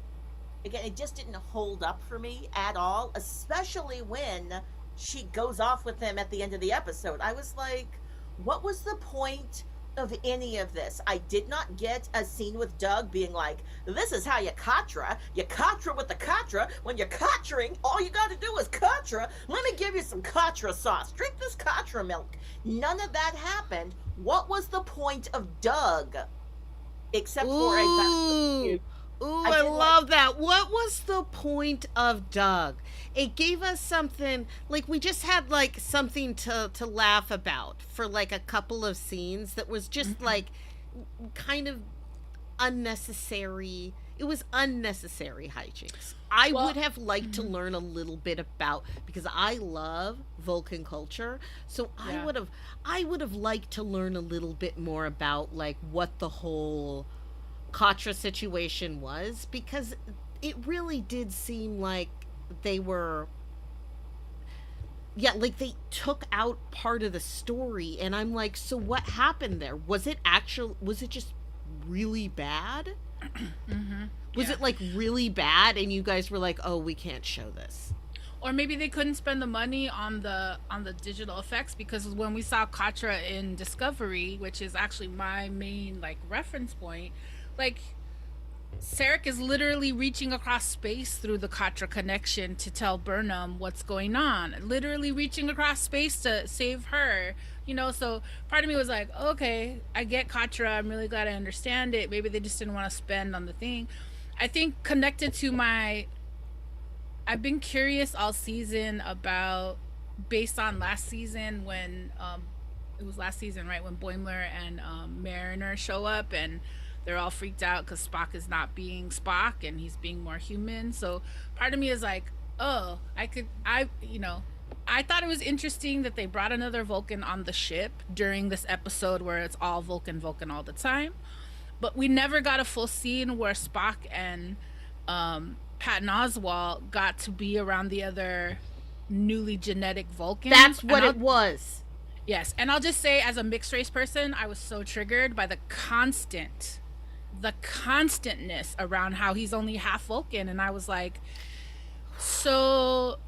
Speaker 3: again, it just didn't hold up for me at all, especially when she goes off with him at the end of the episode. I was like, what was the point of any of this? I did not get a scene with Doug being like, this is how you Katra. You Katra with the Katra. When you're Katraing, all you got to do is Katra. Let me give you some Katra sauce. Drink this Katra milk. None of that happened. What was the point of Doug? Except for
Speaker 1: Ooh,
Speaker 3: I
Speaker 1: I
Speaker 3: did
Speaker 1: love that. What was the point of Doug? It gave us something, like we just had like something to laugh about for like a couple of scenes that was just like kind of unnecessary. It was unnecessary hijinks. I
Speaker 2: Well,
Speaker 1: would have liked to learn a little bit about, because I love Vulcan culture. So
Speaker 2: yeah.
Speaker 1: I would have liked to learn a little bit more about like what the whole Katra situation was, because it really did seem like they were, yeah, like they took out part of the story, and I'm like, so what happened there? Was it just really bad? Was
Speaker 2: Yeah.
Speaker 1: it like really bad and you guys were like, "Oh, we can't show this."
Speaker 2: Or maybe they couldn't spend the money on the digital effects, because when we saw Katra in Discovery, which is actually my main like reference point, like Sarek is literally reaching across space through the Katra connection to tell Burnham what's going on. Literally reaching across space to save her. You know, so part of me was like, okay, I get Katra. I'm really glad I understand it. Maybe they just didn't want to spend on the thing. I think connected to my, I've been curious all season about, based on last season when it was last season, right, when Boimler and Mariner show up and they're all freaked out because Spock is not being Spock and he's being more human. So part of me is like, oh, I thought it was interesting that they brought another Vulcan on the ship during this episode where it's all Vulcan, Vulcan all the time. But we never got a full scene where Spock and Patton Oswalt got to be around the other newly genetic Vulcans.
Speaker 1: That's what it was.
Speaker 2: Yes, and I'll just say, as a mixed race person, I was so triggered by the constantness around how he's only half Vulcan, and I was like, so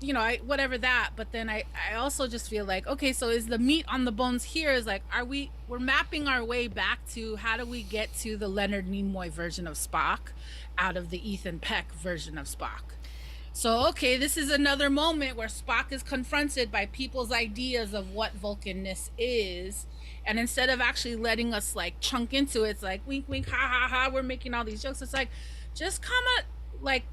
Speaker 2: you know, whatever that. But then I also just feel like, okay, so is the meat on the bones here is like, we're mapping our way back to how do we get to the Leonard Nimoy version of Spock out of the Ethan Peck version of Spock. So, okay, this is another moment where Spock is confronted by people's ideas of what Vulcanness is. And instead of actually letting us like chunk into it, it's like wink, wink, ha, ha, ha, we're making all these jokes. It's like, just come at, like,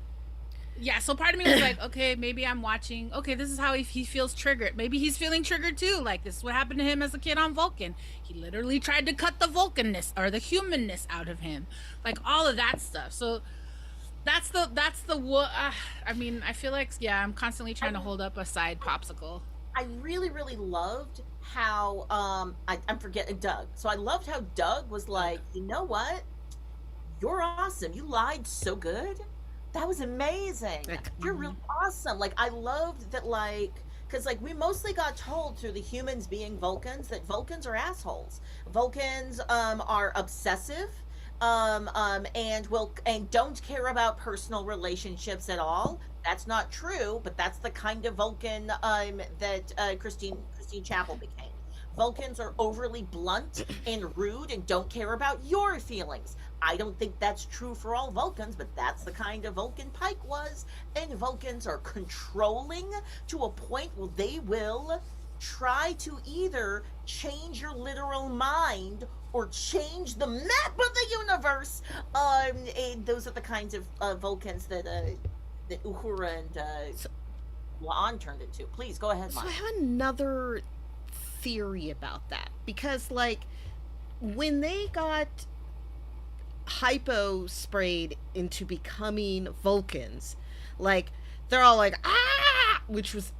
Speaker 2: yeah. So part of me was like, okay, maybe I'm watching. Okay, this is how he feels triggered. Maybe he's feeling triggered too. Like, this is what happened to him as a kid on Vulcan. He literally tried to cut the Vulcanness or the humanness out of him. Like, all of that stuff. So that's the what I mean, I feel like, yeah, I'm constantly trying to hold up a side popsicle.
Speaker 3: I really, really loved how I'm forgetting Doug. So I loved how Doug was like, you know what? You're awesome. You lied so good. That was amazing. You're really awesome. Like, I loved that, like, because like we mostly got told through the humans being Vulcans that Vulcans are assholes. Vulcans are obsessive. And don't care about personal relationships at all. That's not true, but that's the kind of Vulcan that Christine Chapel became. Vulcans are overly blunt and rude and don't care about your feelings. I don't think that's true for all Vulcans, but that's the kind of Vulcan Pike was. And Vulcans are controlling to a point where they will try to either change your literal mind or change the map of the universe. And those are the kinds of Vulcans that Uhura and La'an turned into. Please go ahead,
Speaker 1: So
Speaker 3: Mike.
Speaker 1: I have another theory about that, because like when they got hypo sprayed into becoming Vulcans, like they're all like, ah, which was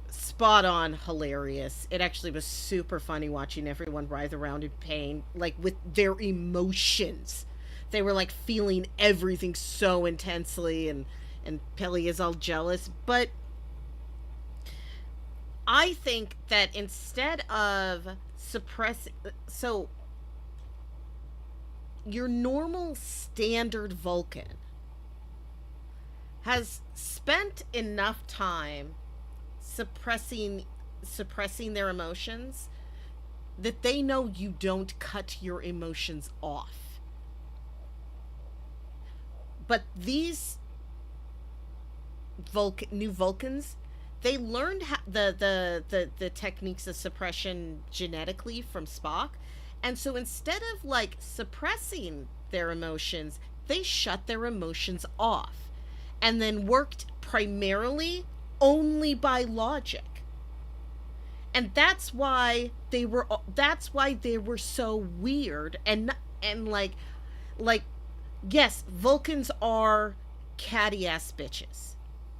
Speaker 1: spot on hilarious. It actually was super funny watching everyone writhe around in pain, like with their emotions. They were like feeling everything so intensely, and Peli is all jealous. But I think that instead of suppressing, so your normal standard Vulcan has spent enough time suppressing their emotions that they know you don't cut your emotions off. But these new Vulcans, they learned the techniques of suppression genetically from Spock, and so instead of like suppressing their emotions, they shut their emotions off and then worked primarily only by logic. And that's why they were so weird and like yes, Vulcans are catty ass bitches.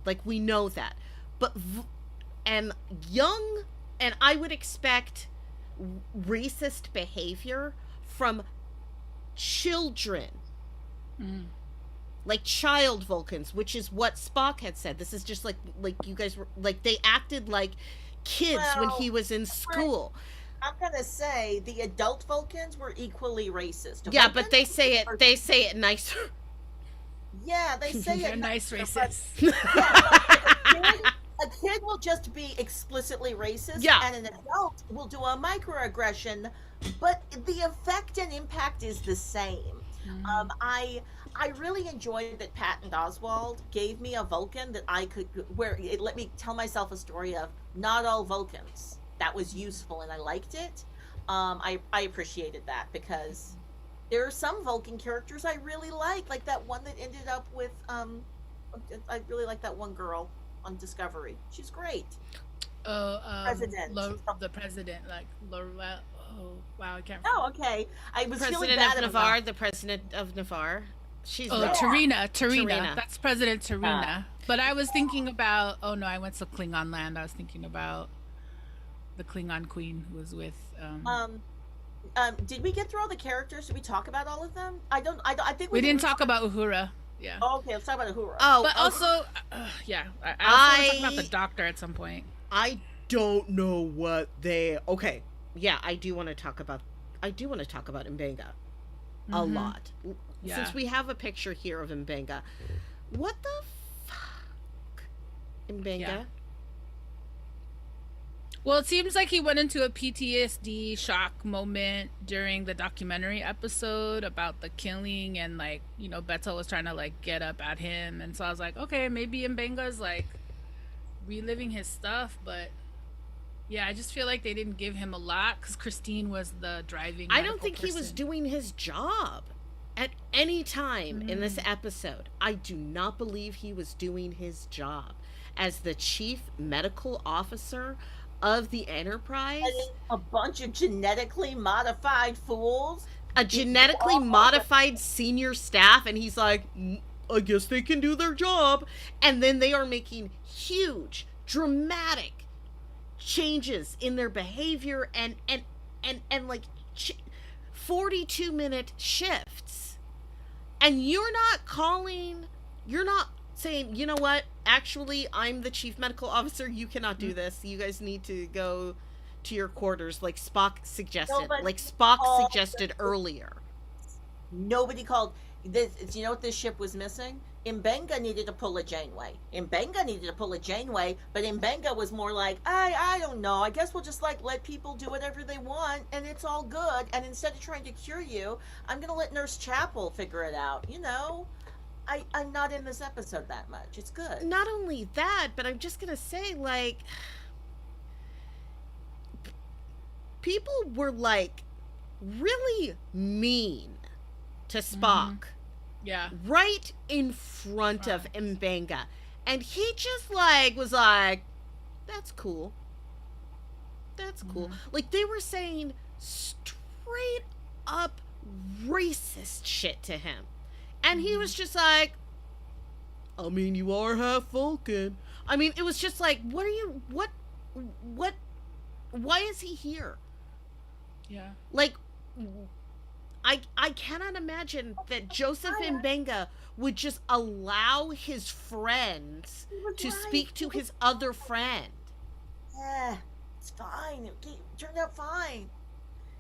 Speaker 1: Like, we know that. But and young, and I would expect racist behavior from children. Like child Vulcans, which is what Spock had said. This is just like you guys were like, they acted like kids when he was in school.
Speaker 3: I'm gonna say the adult Vulcans were equally racist.
Speaker 1: Yeah,
Speaker 3: Vulcans
Speaker 1: but they say it nicer.
Speaker 3: Yeah, they say
Speaker 2: They're
Speaker 3: it
Speaker 2: nice
Speaker 3: nicer,
Speaker 2: racists.
Speaker 3: a kid will just be explicitly racist,
Speaker 1: Yeah.
Speaker 3: and an adult will do a microaggression, but the effect and impact is the same. I really enjoyed that Patton Oswalt gave me a Vulcan that I could, where it let me tell myself a story of not all Vulcans. That was useful, and I liked it. I appreciated that, because there are some Vulcan characters I really like that one that ended up with I really like that one girl on Discovery. She's great. President.
Speaker 2: The president, like Laura. Oh wow, I can't.
Speaker 3: Oh, okay. I was feeling
Speaker 1: President
Speaker 3: bad
Speaker 1: of
Speaker 3: about
Speaker 1: Navarre, the president of Navarre. She's
Speaker 2: Tarina.
Speaker 1: Tarina.
Speaker 2: That's President Tarina. But I was thinking about. Oh no, I went to Klingon land. I was thinking about the Klingon queen who was with.
Speaker 3: Did we get through all the characters? Did we talk about all of them? I think
Speaker 2: we didn't talk about Uhura. Yeah.
Speaker 3: Oh, okay, let's talk about Uhura.
Speaker 1: Oh,
Speaker 2: But also, yeah, I also want to talk about the Doctor at some point.
Speaker 1: I don't know what they. Okay, yeah, I do want to talk about Mbenga a lot.
Speaker 2: Yeah.
Speaker 1: Since we have a picture here of Mbenga, what the fuck, Mbenga?
Speaker 2: Yeah. Well, it seems like he went into a PTSD shock moment during the documentary episode about the killing, and like, you know, Beto was trying to like get up at him, and so I was like, okay, maybe Mbenga's like reliving his stuff, but yeah, I just feel like they didn't give him a lot because Christine was the driving.
Speaker 1: I don't think he was doing his job at any time in this episode. I do not believe he was doing his job as the chief medical officer of the Enterprise.
Speaker 3: A bunch of genetically modified fools.
Speaker 1: A genetically modified senior staff, and he's like, I guess they can do their job. And then they are making huge, dramatic changes in their behavior and like 42-minute shifts. And you're not saying, you know what, actually, I'm the chief medical officer, you cannot do this, you guys need to go to your quarters, like Spock suggested, earlier.
Speaker 3: Nobody called this. You know what this ship was missing? Mbenga needed to pull a Janeway. But Mbenga was more like, I don't know, I guess we'll just like let people do whatever they want and it's all good, and instead of trying to cure you, I'm gonna let Nurse Chapel figure it out, you know. I'm not in this episode that much. It's good.
Speaker 1: Not only that, but I'm just gonna say, like, people were like really mean to Spock.
Speaker 2: Yeah.
Speaker 1: Right in front of Mbenga. And he just like was like, that's cool. That's cool. Like, they were saying straight up racist shit to him. And he was just like, I mean, you are half Vulcan. I mean, it was just like, why is he here?
Speaker 2: Yeah.
Speaker 1: Like, I cannot imagine that Joseph Mbenga would just allow his friends to speak to his other friend.
Speaker 3: Yeah, it's fine. It turned out fine.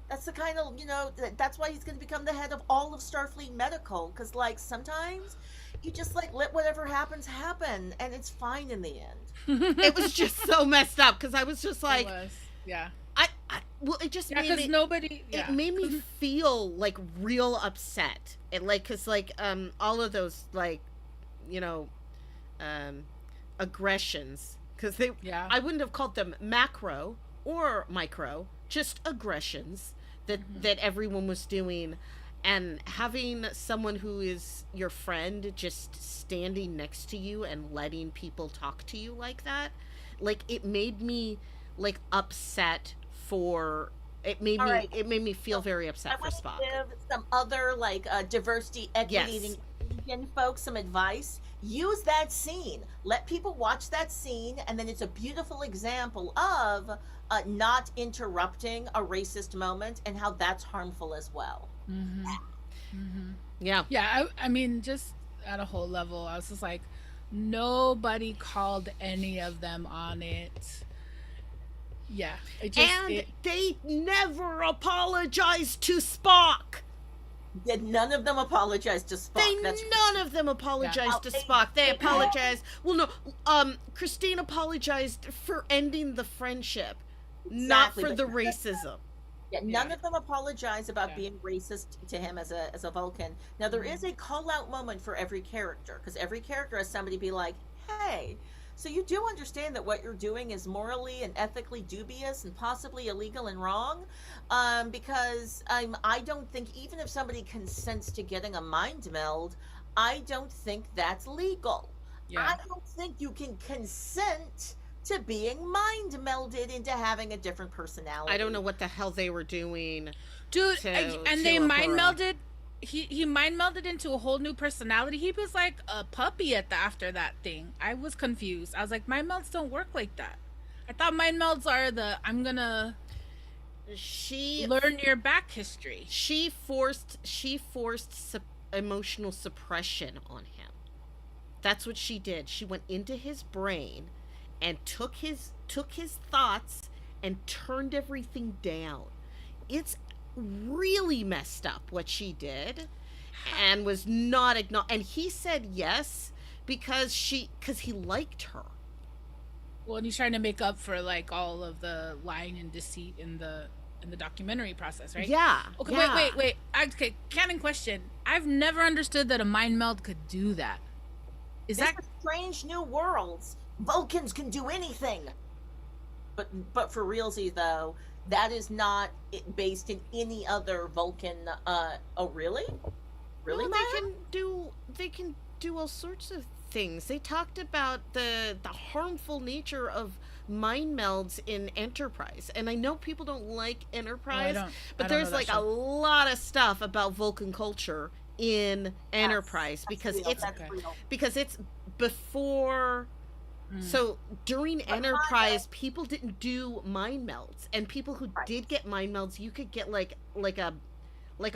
Speaker 3: That's the kind of, you know, that's why he's going to become the head of all of Starfleet Medical. Because, like, sometimes you just, like, let whatever happens happen. And it's fine in the end.
Speaker 1: It was just so messed up. Because I was just like...
Speaker 2: It was. Yeah.
Speaker 1: Well, it just
Speaker 2: made me...
Speaker 1: It made me feel, like, real upset. Because, like, all of those, like, you know, aggressions. Because they...
Speaker 2: Yeah.
Speaker 1: I wouldn't have called them macro or micro. Just aggressions that everyone was doing. and having someone who is your friend just standing next to you and letting people talk to you like that, like it made me like upset for
Speaker 3: All right.
Speaker 1: it made me feel
Speaker 3: So
Speaker 1: very
Speaker 3: I
Speaker 1: upset for
Speaker 3: want to
Speaker 1: Spock.
Speaker 3: give some other like diversity, equity,
Speaker 1: Yes.
Speaker 3: and inclusion folks some advice. Use that scene. Let people watch that scene, and then it's a beautiful example of not interrupting a racist moment and how that's harmful as well.
Speaker 2: Mm-hmm. Mm-hmm.
Speaker 1: Yeah.
Speaker 2: Yeah, I mean, just at a whole level, I was just like, nobody called any of them on it. Yeah,
Speaker 1: And they never apologized to Spock.
Speaker 3: Did none of them apologize to Spock?
Speaker 1: They
Speaker 3: That's
Speaker 1: none of them apologized to Spock. They apologized. Well, no, Christine apologized for ending the friendship, not
Speaker 3: exactly,
Speaker 1: for
Speaker 3: but
Speaker 1: the racism.
Speaker 3: yeah, none of them apologize about being racist to him as a Vulcan. Now there is a call out moment for every character, because every character has somebody be like, "Hey, so you do understand that what you're doing is morally and ethically dubious and possibly illegal and wrong?" Because I don't think, even if somebody consents to getting a mind meld, I don't think that's legal.
Speaker 2: Yeah.
Speaker 3: I don't think you can consent to being mind melded into having a different personality.
Speaker 1: I don't know what the hell they were doing.
Speaker 2: Dude, and they mind
Speaker 1: Uhura.
Speaker 2: melded. He mind melded into a whole new personality. He was like a puppy after that thing. I was confused. I was like, mind melds don't work like that. I thought mind melds are I'm gonna learn your back history.
Speaker 1: She forced emotional suppression on him. That's what she did. She went into his brain and took his thoughts and turned everything down. It's really messed up what she did, and was not and he said yes because he liked her.
Speaker 2: Well, and he's trying to make up for like all of the lying and deceit in the documentary process, right?
Speaker 1: Yeah.
Speaker 2: Okay,
Speaker 1: yeah.
Speaker 2: wait. Okay, canon question. I've never understood that a mind meld could do that. Is
Speaker 3: This
Speaker 2: that
Speaker 3: is Strange New Worlds? Vulcans can do anything. But for realsy though, that is not based in any other Vulcan. Oh really? Really?
Speaker 1: Well,
Speaker 3: Maya?
Speaker 1: they can do all sorts of things. They talked about the harmful nature of mind melds in Enterprise, and I know people don't like Enterprise, but there's like a lot of stuff about Vulcan culture in Enterprise because
Speaker 3: real,
Speaker 1: it's
Speaker 3: real.
Speaker 1: because it's before. So during Enterprise, people didn't do mind melds, and people who did get mind melds, you could get like a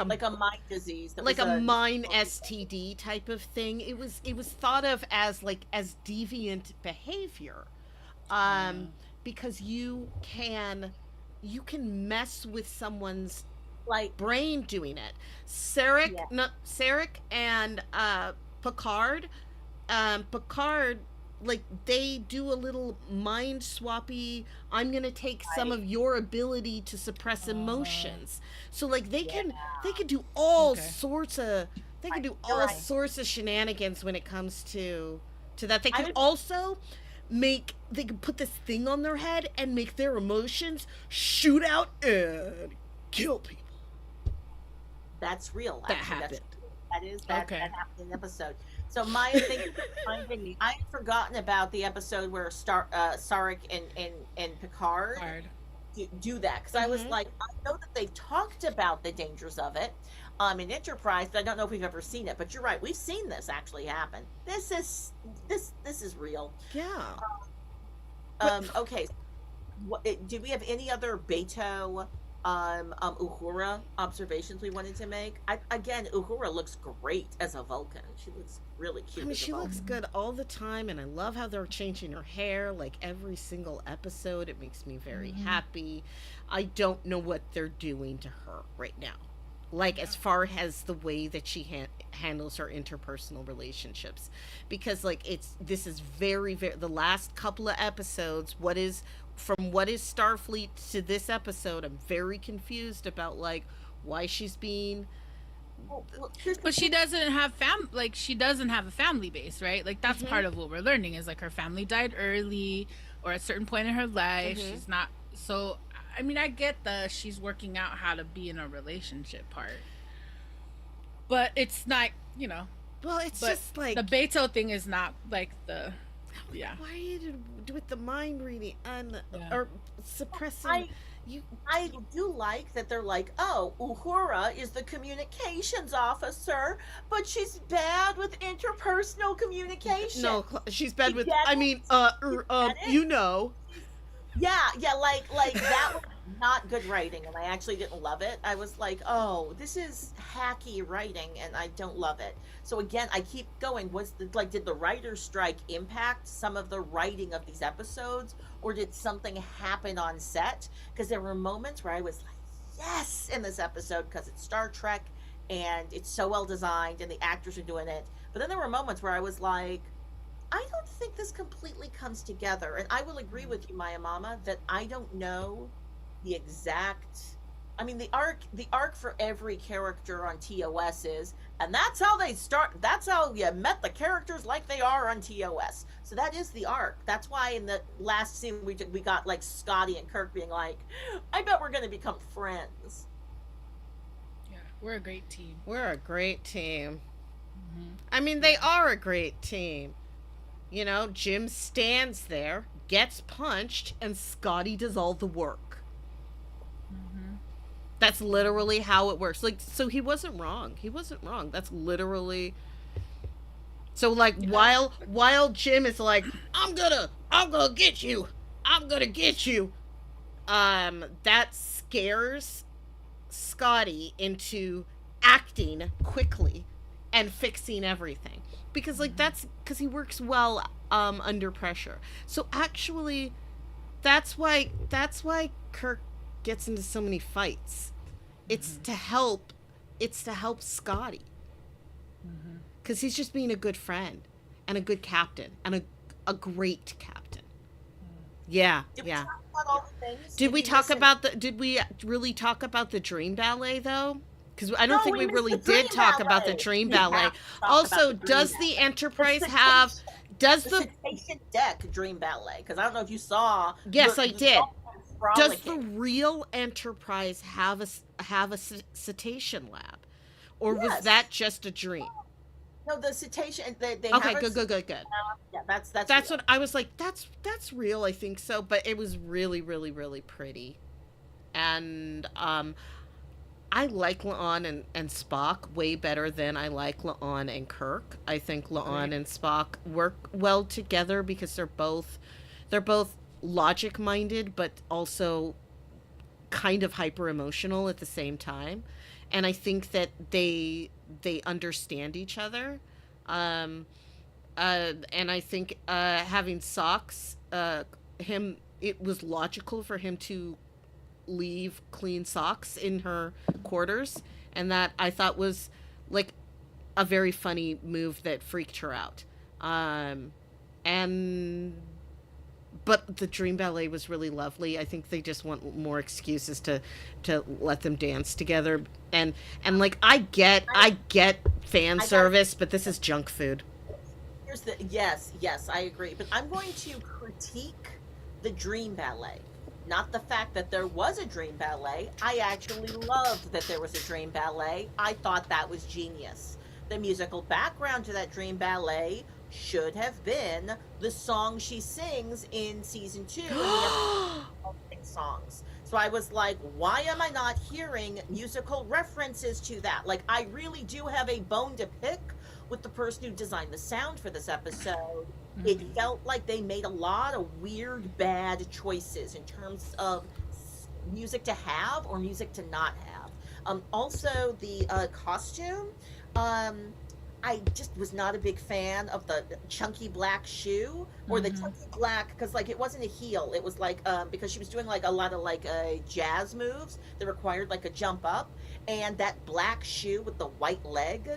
Speaker 3: mind disease,
Speaker 1: like a mind STD type of thing. It was thought of as as deviant behavior, because you can mess with someone's
Speaker 3: like
Speaker 1: brain doing it. Sarek and Picard, like they do a little mind swappy. I'm gonna take some of your ability to suppress emotions. So like they can do all sorts of sorts of shenanigans when it comes to that. They can also they can put this thing on their head and make their emotions shoot out and kill people.
Speaker 3: That's real.
Speaker 1: That happened.
Speaker 3: That happened in the episode. So Maya, thank you for reminding me. I had forgotten about the episode where Sarek and Picard do that, because I was like, I know that they've talked about the dangers of it in Enterprise, but I don't know if we've ever seen it. But you're right, we've seen this actually happen. This is real.
Speaker 1: Yeah.
Speaker 3: Okay. Did we have any other Beto Uhura observations we wanted to make? Again, Uhura looks great as a Vulcan. She looks really cute.
Speaker 1: I mean, she looks good all the time, and I love how they're changing her hair like every single episode. It makes me very happy. I don't know what they're doing to her right now, like as far as the way that she handles her interpersonal relationships, because like this is very the last couple of episodes, from what is Starfleet to this episode, I'm very confused about like why she's being.
Speaker 2: But she doesn't have she doesn't have a family base, right? Like that's part of what we're learning is like her family died early or at a certain point in her life. She's not I mean, I get she's working out how to be in a relationship part. but it's not, you know.
Speaker 1: Well, it's
Speaker 2: But
Speaker 1: just like,
Speaker 2: the Beto thing is not like the, yeah,
Speaker 1: why are you do with the mind reading and
Speaker 2: yeah.
Speaker 1: or suppressing
Speaker 3: I
Speaker 1: you?
Speaker 3: I do like that they're like, oh, Uhura is the communications officer, but she's bad with interpersonal communication.
Speaker 1: No, she's bad
Speaker 3: You
Speaker 1: with.
Speaker 3: get
Speaker 1: I
Speaker 3: it?
Speaker 1: mean,
Speaker 3: You get it?
Speaker 1: you know.
Speaker 3: Yeah, like that was not good writing, and I actually didn't love it. I was like, oh, this is hacky writing, and I don't love it. So again, I keep going. Did the writer's strike impact some of the writing of these episodes, or did something happen on set? Because there were moments where I was like, yes, in this episode, because it's Star Trek, and it's so well designed, and the actors are doing it. But then there were moments where I was like, I don't think this completely comes together. And I will agree with you, Maiamama, that I don't know the exact. I mean, the arc for every character on TOS is, and that's how they start. That's how you met the characters like they are on TOS. So that is the arc. That's why in the last scene we got like Scotty and Kirk being like, I bet we're gonna become friends.
Speaker 2: Yeah, we're a great team.
Speaker 1: We're a great team.
Speaker 2: Hmm.
Speaker 1: I mean, they are a great team. You know, Jim stands there, gets punched, and Scotty does all the work.
Speaker 2: Hmm.
Speaker 1: That's literally how it works. Like, so he wasn't wrong. He wasn't wrong. That's literally. So like while Jim is like, I'm gonna get you. I'm gonna get you. That scares Scotty into acting quickly and fixing everything. Because like that's because he works well under pressure. So actually that's why Kirk gets into so many fights. It's to help Scotty.
Speaker 2: Hmm.
Speaker 1: Because he's just being a good friend and a good captain and a great captain. Yeah,
Speaker 3: Did we
Speaker 1: yeah.
Speaker 3: talk about all the things?
Speaker 1: Did we
Speaker 3: you
Speaker 1: talk
Speaker 3: listen?
Speaker 1: about the? Did we really talk about the dream ballet though? Because I don't
Speaker 3: No,
Speaker 1: think
Speaker 3: we
Speaker 1: we
Speaker 3: missed
Speaker 1: really
Speaker 3: the dream
Speaker 1: did talk about the
Speaker 3: ballet.
Speaker 1: dream
Speaker 3: We have
Speaker 1: ballet.
Speaker 3: to talk about
Speaker 1: Also,
Speaker 3: the dream
Speaker 1: does
Speaker 3: ballet.
Speaker 1: the Enterprise have? Does
Speaker 3: The
Speaker 1: the?
Speaker 3: Cetacean Deck Dream Ballet? Because I don't know if you saw.
Speaker 1: Yes, I
Speaker 3: the
Speaker 1: did.
Speaker 3: dolphins
Speaker 1: Does the
Speaker 3: frolicking.
Speaker 1: real Enterprise have a cetacean lab, or was
Speaker 3: Yes.
Speaker 1: that just a dream?
Speaker 3: No, the cetacean. They
Speaker 1: Okay,
Speaker 3: have a.
Speaker 1: good.
Speaker 3: Yeah, that's
Speaker 1: That's
Speaker 3: real.
Speaker 1: what I was like. That's real. I think so, but it was really pretty, and I like La'an and Spock way better than I like La'an and Kirk. I think La'an
Speaker 2: Agreed.
Speaker 1: and Spock work well together because they're both logic minded, but also kind of hyper emotional at the same time, and I think that they understand each other. Um, and I think having socks, him it was logical for him to leave clean socks in her quarters, and that I thought was like a very funny move that freaked her out. And but the dream ballet was really lovely. I think they just want more excuses to let them dance together, and like I get fan
Speaker 3: I got.
Speaker 1: service, but this is junk food.
Speaker 3: Here's the. Yes, I agree. But I'm going to critique the Dream Ballet. Not the fact that there was a dream ballet. I actually loved that there was a dream ballet. I thought that was genius. The musical background to that dream ballet should have been the song she sings in season 2 in the episode songs. So I was like, why am I not hearing musical references to that? Like, I really do have a bone to pick with the person who designed the sound for this episode. It
Speaker 2: Hmm.
Speaker 3: felt like they made a lot of weird, bad choices in terms of music to have or music to not have. Also, the costume. Um, I just was not a big fan of the chunky black shoe or the
Speaker 2: Hmm.
Speaker 3: chunky black because like it wasn't a heel. It was like because she was doing like a lot of like jazz moves that required like a jump up, and that black shoe with the white leg.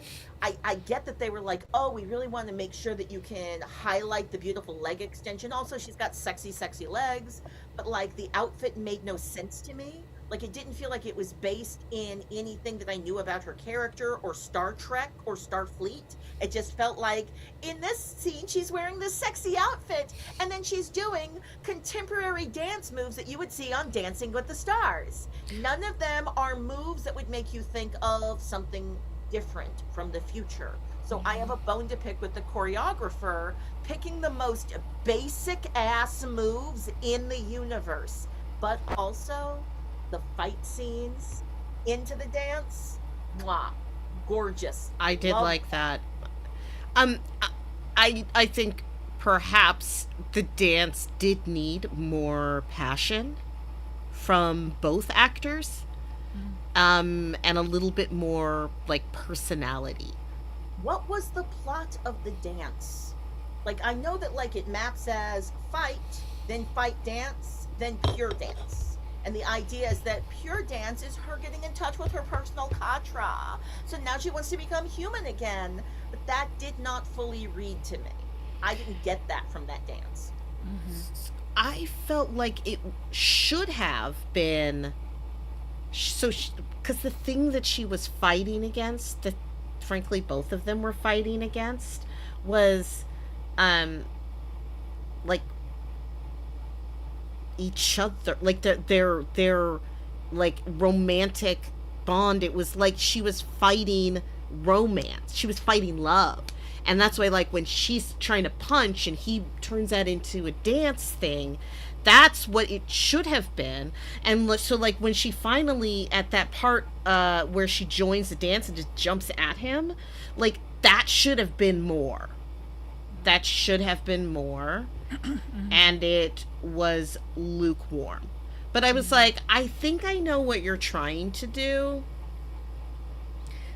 Speaker 3: I get that they were like, oh, we really want to make sure that you can highlight the beautiful leg extension. Also, she's got sexy legs, but like the outfit made no sense to me. Like it didn't feel like it was based in anything that I knew about her character or Star Trek or Starfleet. It just felt like in this scene she's wearing this sexy outfit and then she's doing contemporary dance moves that you would see on Dancing with the Stars. None of them are moves that would make you think of something different from the future. So I have a bone to pick with the choreographer picking the most basic ass moves in the universe, but also the fight scenes into the dance. Mwah, gorgeous.
Speaker 1: I did
Speaker 3: Love.
Speaker 1: like that. Um, I think perhaps the dance did need more passion from both actors, and a little bit more like personality.
Speaker 3: What was the plot of the dance? Like, I know that like it maps as fight, then fight dance, then pure dance. And the idea is that pure dance is her getting in touch with her personal katra. So now she wants to become human again. But that did not fully read to me. I didn't get that from that dance.
Speaker 1: I felt like it should have been so, because the thing that she was fighting against, that frankly both of them were fighting against, was um like each other, like their like romantic bond. It was like she was fighting romance, she was fighting love. And that's why, like, when she's trying to punch and he turns that into a dance thing, that's what it should have been. And so, like, when she finally, at that part where she joins the dance and just jumps at him, like, that should have been more. That should have been more. And it was lukewarm. But I was like, I think I know what you're trying to do.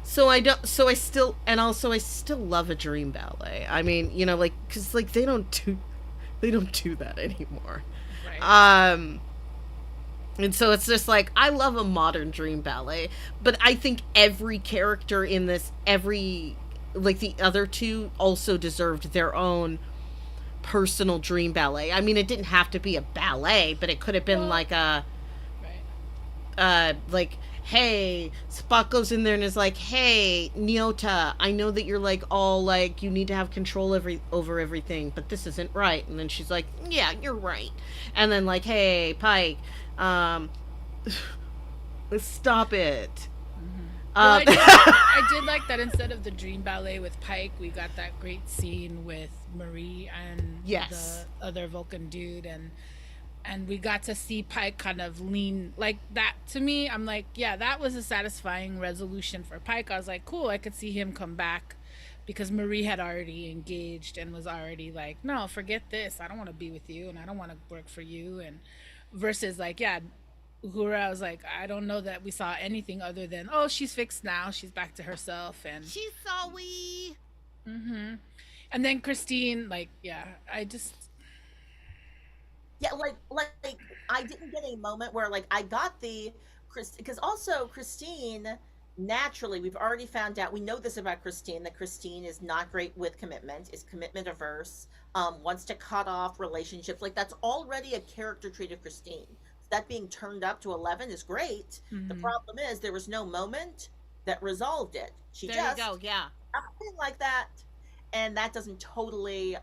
Speaker 1: So I don't. So I still, and also I still love a dream ballet. I mean, you know, like, because like they don't do that anymore.
Speaker 2: Right.
Speaker 1: And so it's just like, I love a modern dream ballet, but I think every character in this, like the other two, also deserved their own personal dream ballet. I mean, it didn't have to be a ballet, but it could have been
Speaker 2: Well,
Speaker 1: like a
Speaker 2: right.
Speaker 1: like, hey, Spock goes in there and is like, hey, Nyota, I know that you're like all like, you need to have control over everything, but this isn't right. And then she's like, yeah, you're right. And then like, hey, Pike, um, stop it.
Speaker 2: Well,
Speaker 1: Um,
Speaker 2: I did like that instead of the dream ballet with Pike, we got that great scene with Marie and
Speaker 1: Yes.
Speaker 2: the other Vulcan dude, and we got to see Pike kind of lean like that. To me, I'm like, yeah, that was a satisfying resolution for Pike. I was like, cool, I could see him come back because Marie had already engaged and was already like, no, forget this. I don't want to be with you and I don't want to work for you. And versus like, yeah, Uhura, I was like, I don't know that we saw anything other than, oh, she's fixed now. She's back to herself. And
Speaker 1: she's sorry.
Speaker 2: and then Christine, like, yeah, I just,
Speaker 3: Yeah, like I didn't get a moment where like I got the Chris, because also Christine, naturally we've already found out, we know this about Christine, that Christine is not great with commitment, is commitment averse, wants to cut off relationships. Like that's already a character trait of Christine. That being turned up to 11 is great. The problem is there was no moment that resolved it. She
Speaker 1: There
Speaker 3: just
Speaker 1: you go. Yeah.
Speaker 3: something like that, and that doesn't totally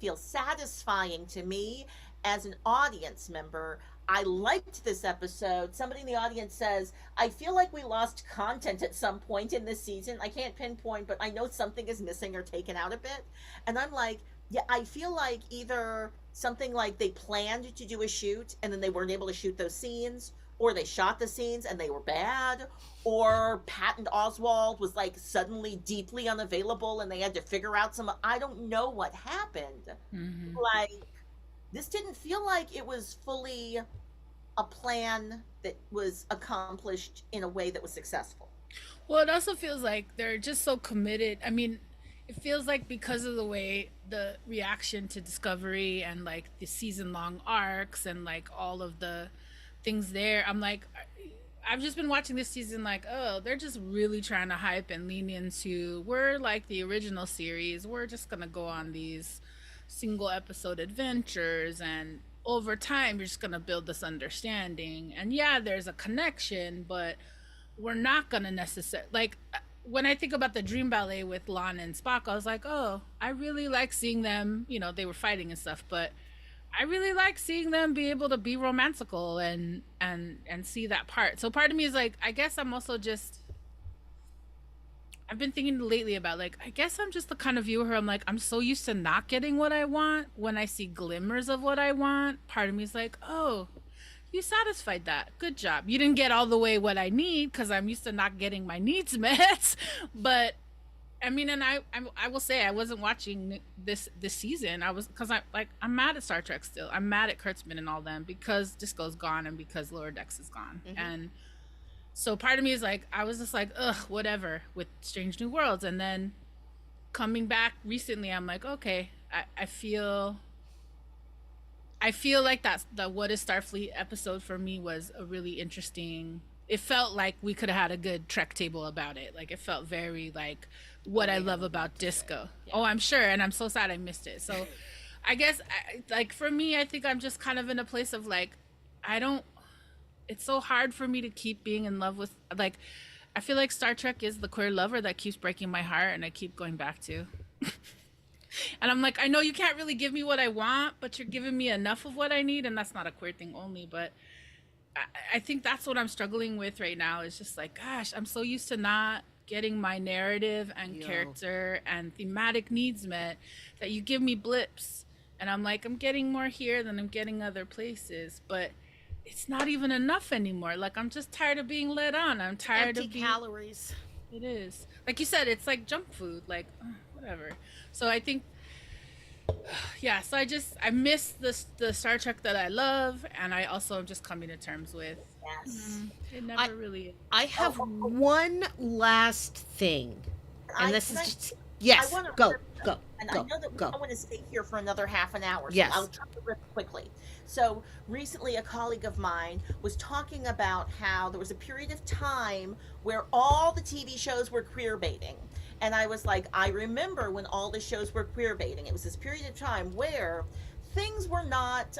Speaker 3: feel satisfying to me as an audience member. I liked this episode. Somebody in the audience says, I feel like we lost content at some point in this season. I can't pinpoint, but I know something is missing or taken out a bit. And I'm like, yeah, I feel like either something like they planned to do a shoot and then they weren't able to shoot those scenes, or they shot the scenes and they were bad, or Patton Oswald was like suddenly deeply unavailable and they had to figure out some. I don't know what happened. Like, this didn't feel like it was fully a plan that was accomplished in a way that was successful.
Speaker 2: well, it also feels like they're just so committed. I mean, it feels like because of the way the reaction to Discovery and like the season long arcs and like all of the things there, I'm like, I've just been watching this season like, oh, they're just really trying to hype and lean into, we're like the original series. We're just going to go on these single episode adventures, and over time you're just going to build this understanding. And yeah, there's a connection, but we're not going to necessarily like, when I think about the dream ballet with Lon and Spock, I was like, oh, I really like seeing them, you know, they were fighting and stuff, but I really like seeing them be able to be romantical and see that part. So part of me is like, I guess I'm also just I've been thinking lately about, like, I guess I'm just the kind of viewer who I'm like, I'm so used to not getting what I want. When I see glimmers of what I want, part of me is like, oh, you satisfied that. Good job. You didn't get all the way what I need because I'm used to not getting my needs met. But I mean, and I will say I wasn't watching this season. I was, because I'm mad at Star Trek still. I'm mad at Kurtzman and all them because Disco's gone and because Lower Decks is gone.
Speaker 1: Mhm.
Speaker 2: And so part of me is like, I was just like, ugh, whatever with Strange New Worlds. And then coming back recently, I'm like, okay, I feel like that's the What is Starfleet episode for me was a really interesting. It felt like we could have had a good Trek table about it. Like it felt very like what I love about Disco.
Speaker 1: Yeah.
Speaker 2: Oh, I'm sure, and I'm so sad I missed it. So, I guess like for me, I think I'm just kind of in a place of like, I don't. It's so hard for me to keep being in love with, like, I feel like Star Trek is the queer lover that keeps breaking my heart and I keep going back to. And I'm like, I know you can't really give me what I want, but you're giving me enough of what I need. And that's not a queer thing only, but I think that's what I'm struggling with right now. Is just like, gosh, I'm so used to not getting my narrative and character and thematic needs met that you give me blips. And I'm like, I'm getting more here than I'm getting other places. But it's not even enough anymore. Like, I'm just tired of being led on. I'm tired
Speaker 1: Empty
Speaker 2: of being...
Speaker 1: calories.
Speaker 2: It is. Like you said, it's like junk food. Like, whatever. So I think, yeah, so I miss the Star Trek that I love, and I also am just coming to terms with.
Speaker 3: Yes.
Speaker 2: It never really...
Speaker 1: I have one last thing. And this is just... Yes,
Speaker 3: I
Speaker 1: go.
Speaker 3: And I know that we don't want to stay here for another half an hour, so
Speaker 1: yes.
Speaker 3: I'll try to rip quickly. So recently a colleague of mine was talking about how there was a period of time where all the TV shows were queer baiting. And I was like, I remember when all the shows were queer baiting. It was this period of time where things were not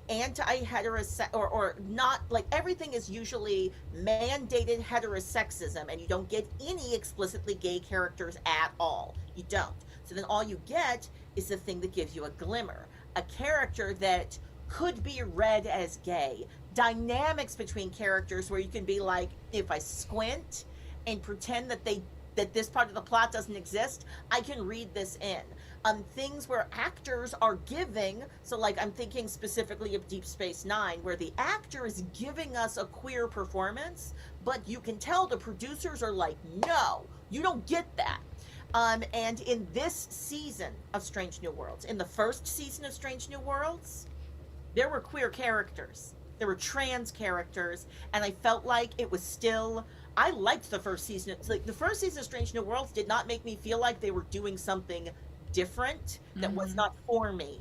Speaker 3: anti-heterosexual or not, like everything is usually mandated heterosexism, and you don't get any explicitly gay characters at all. You don't. So then all you get is the thing that gives you a glimmer, a character that could be read as gay, dynamics between characters where you can be like, if I squint and pretend that this part of the plot doesn't exist, I can read this in. Things where actors are giving, so like I'm thinking specifically of Deep Space Nine, where the actor is giving us a queer performance, but you can tell the producers are like, no, you don't get that. And in this season of Strange New Worlds, in the first season of Strange New Worlds, there were queer characters. There were trans characters, and I felt like it was still... I liked the first season. It's like the first season of Strange New Worlds did not make me feel like they were doing something different that was not for me.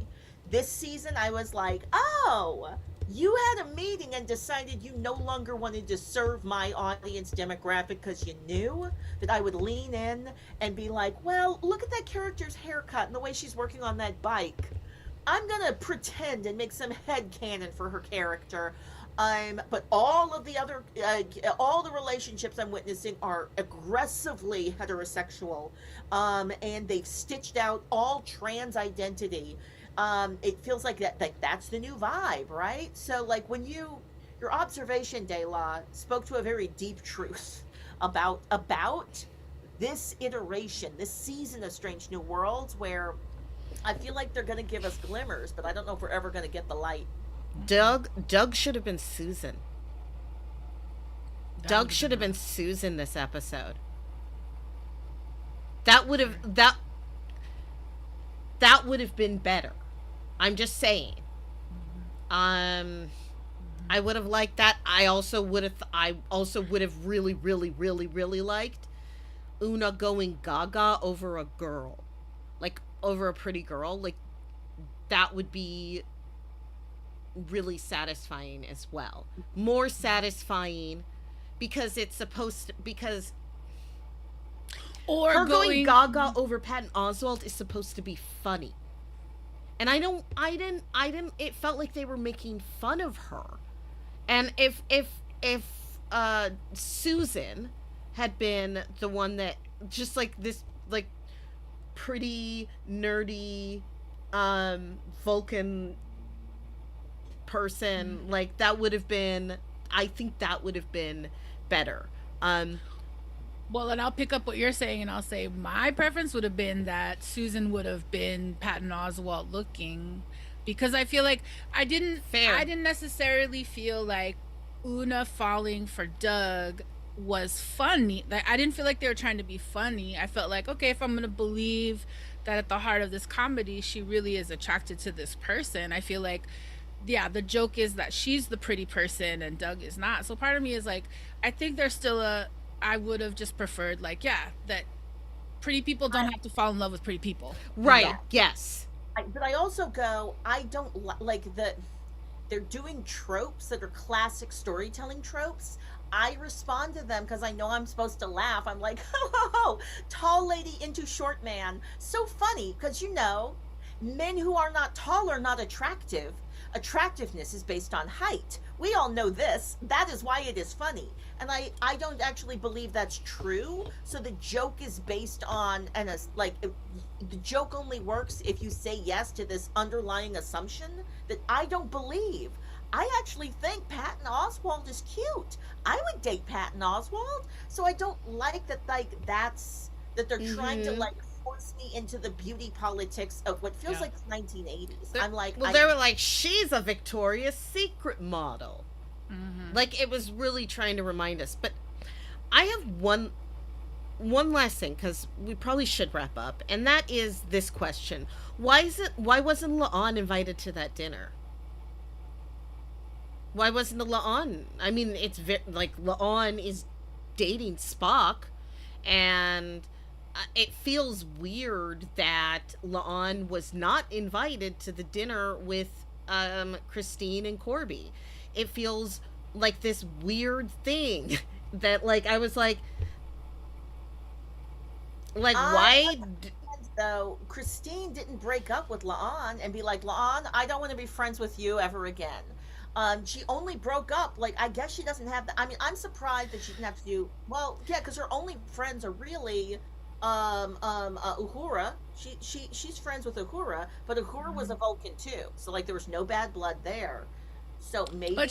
Speaker 3: This season, I was like, oh, you had a meeting and decided you no longer wanted to serve my audience demographic because you knew that I would lean in and be like, well, look at that character's haircut and the way she's working on that bike. I'm gonna pretend and make some headcanon for her character. But all of the other, all the relationships I'm witnessing are aggressively heterosexual, and they've stitched out all trans identity. It feels like that's the new vibe, right? So, like, when your observation, DeLa, spoke to a very deep truth about this iteration, this season of Strange New Worlds, where I feel like they're going to give us glimmers, but I don't know if we're ever going to get the light.
Speaker 1: Doug should have been Susan. Doug should have been Susan this episode. That would have been better. I'm just saying. I would have liked that. I also would have really, really, really, really liked Una going gaga over a girl. Like, over a pretty girl. Like, that would be really satisfying as well. More satisfying because it's supposed to, because her going gaga over Patton Oswalt is supposed to be funny. And it felt like they were making fun of her. And if Susan had been the one that just like this, like, pretty nerdy Vulcan person, like, that would have been, I think that would have been better.
Speaker 2: Well, and I'll pick up what you're saying, and I'll say my preference would have been that Susan would have been Patton Oswalt looking, because I feel like
Speaker 1: Fair.
Speaker 2: I didn't necessarily feel like Una falling for Doug was funny. Like I didn't feel like they were trying to be funny. I felt like, okay, if I'm gonna believe that at the heart of this comedy she really is attracted to this person, I feel like, yeah, the joke is that she's the pretty person and Doug is not. So part of me is like, I think there's still a, I would have just preferred, like, yeah, that pretty people don't have to fall in love with pretty people.
Speaker 1: Right.
Speaker 3: Yeah.
Speaker 1: Yes.
Speaker 3: But I also go, I don't like the they're doing tropes that are classic storytelling tropes. I respond to them because I know I'm supposed to laugh. I'm like, ho ho ho, tall lady into short man. So funny because men who are not tall are not attractive. Attractiveness is based on height. We all know this. That is why it is funny. And I don't actually believe that's true. So the joke is based on, the joke only works if you say yes to this underlying assumption that I don't believe. I actually think Patton Oswalt is cute. I would date Patton Oswalt. So I don't like that, that they're trying to force me into the beauty politics of what feels like the 1980s. I'm like,
Speaker 1: well, they were like, she's a Victoria's Secret model. Like, it was really trying to remind us. But I have one last thing, because we probably should wrap up, and that is this question: why wasn't La'an invited to that dinner? Why wasn't the La'an? I mean, it's like La'an is dating Spock, and it feels weird that La'an was not invited to the dinner with Christine and Corby. It feels like this weird thing that, like, I was like why?
Speaker 3: Though Christine didn't break up with La'an and be like, La'an, I don't want to be friends with you ever again. She only broke up, like, I guess she doesn't have the, I mean, I'm surprised that she didn't have to do, well, yeah, because her only friends are really Uhura. She's friends with Uhura, but Uhura was a Vulcan too, so like there was no bad blood there. So maybe.
Speaker 2: But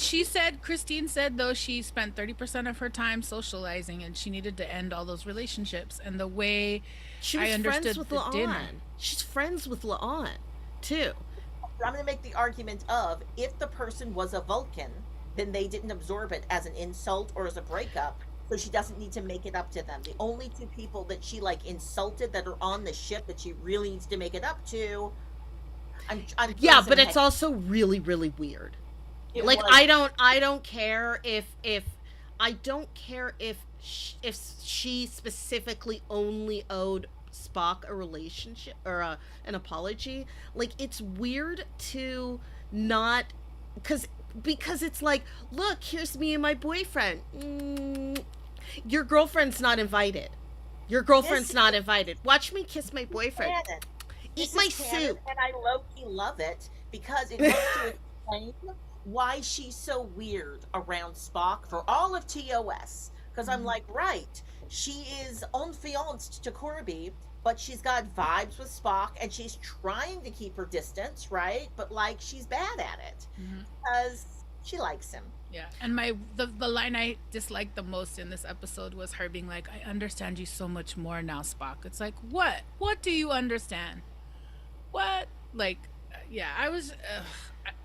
Speaker 2: Christine said, though, she spent 30% of her time socializing and she needed to end all those relationships. And the way
Speaker 1: she was
Speaker 2: I understood
Speaker 1: friends with
Speaker 2: the
Speaker 1: La'an.
Speaker 2: dinner.
Speaker 1: She's friends with La'an too.
Speaker 3: I'm going to make the argument of, if the person was a Vulcan, then they didn't absorb it as an insult or as a breakup, so she doesn't need to make it up to them. The only two people that she, like, insulted that are on the ship that she really needs to make it up to, I'm
Speaker 1: yeah, but it's also really, really weird. Like, I don't care if she specifically only owed Spock a relationship or an apology. Like, it's weird to not, because it's like, look, here's me and my boyfriend. Your girlfriend's not invited. Not invited. Watch me kiss my boyfriend. Eat my soup.
Speaker 3: And I low-key love it because it helps to explain why she's so weird around Spock for all of TOS. Because I'm like, right, she is enfianced to Corby, but she's got vibes with Spock, and she's trying to keep her distance, right? But, like, she's bad at it because she likes him.
Speaker 2: Yeah, and the line I disliked the most in this episode was her being like, I understand you so much more now, Spock. It's like, what? What do you understand? What? Like, yeah,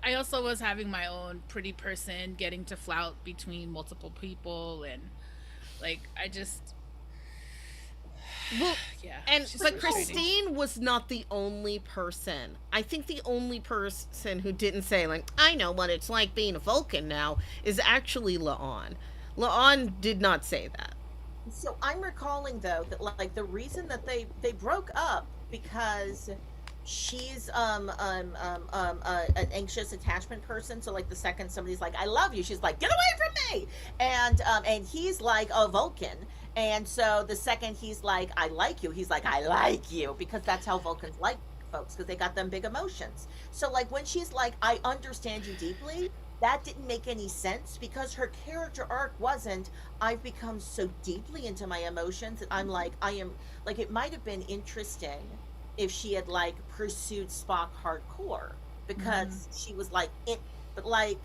Speaker 2: I also was having my own pretty person getting to flout between multiple people, and, like, I just...
Speaker 1: Well,
Speaker 2: yeah.
Speaker 1: But Christine was not the only person. I think the only person who didn't say, like, I know what it's like being a Vulcan now, is actually La'an. La'an did not say that.
Speaker 3: So I'm recalling, though, that, like, the reason that they broke up because she's an anxious attachment person. So, like, the second somebody's like, I love you, she's like, get away from me. And he's like a Vulcan. And so the second he's like, I like you, he's like, I like you, because that's how Vulcans like folks, because they got them big emotions. So, like, when she's like, I understand you deeply, that didn't make any sense, because her character arc wasn't, I've become so deeply into my emotions that I'm like, I am, like, it might have been interesting if she had, like, pursued Spock hardcore, because she was like, But like,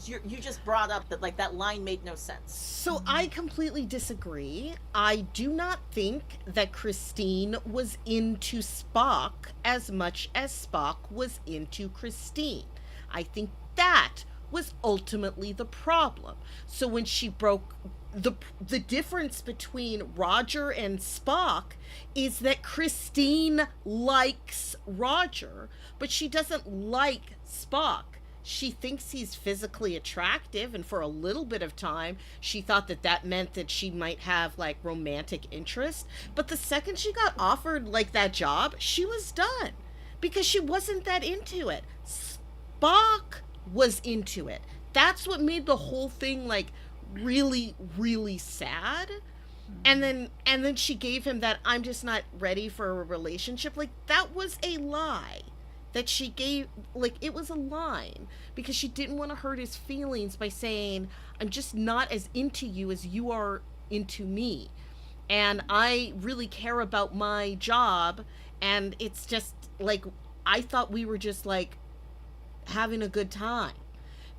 Speaker 3: you just brought up that like that line made no sense.
Speaker 1: So I completely disagree. I do not think that Christine was into Spock as much as Spock was into Christine. I think that was ultimately the problem. So when she broke the difference between Roger and Spock is that Christine likes Roger, but she doesn't like Spock. She thinks he's physically attractive, and for a little bit of time she thought that that meant that she might have like romantic interest, but the second she got offered like that job, she was done because she wasn't that into it. Spock was into it. That's what made the whole thing like really really sad. And then she gave him that I'm just not ready for a relationship. Like, that was a lie that she gave. Like, it was a line because she didn't want to hurt his feelings by saying I'm just not as into you as you are into me, and I really care about my job. And it's just like, I thought we were just like having a good time,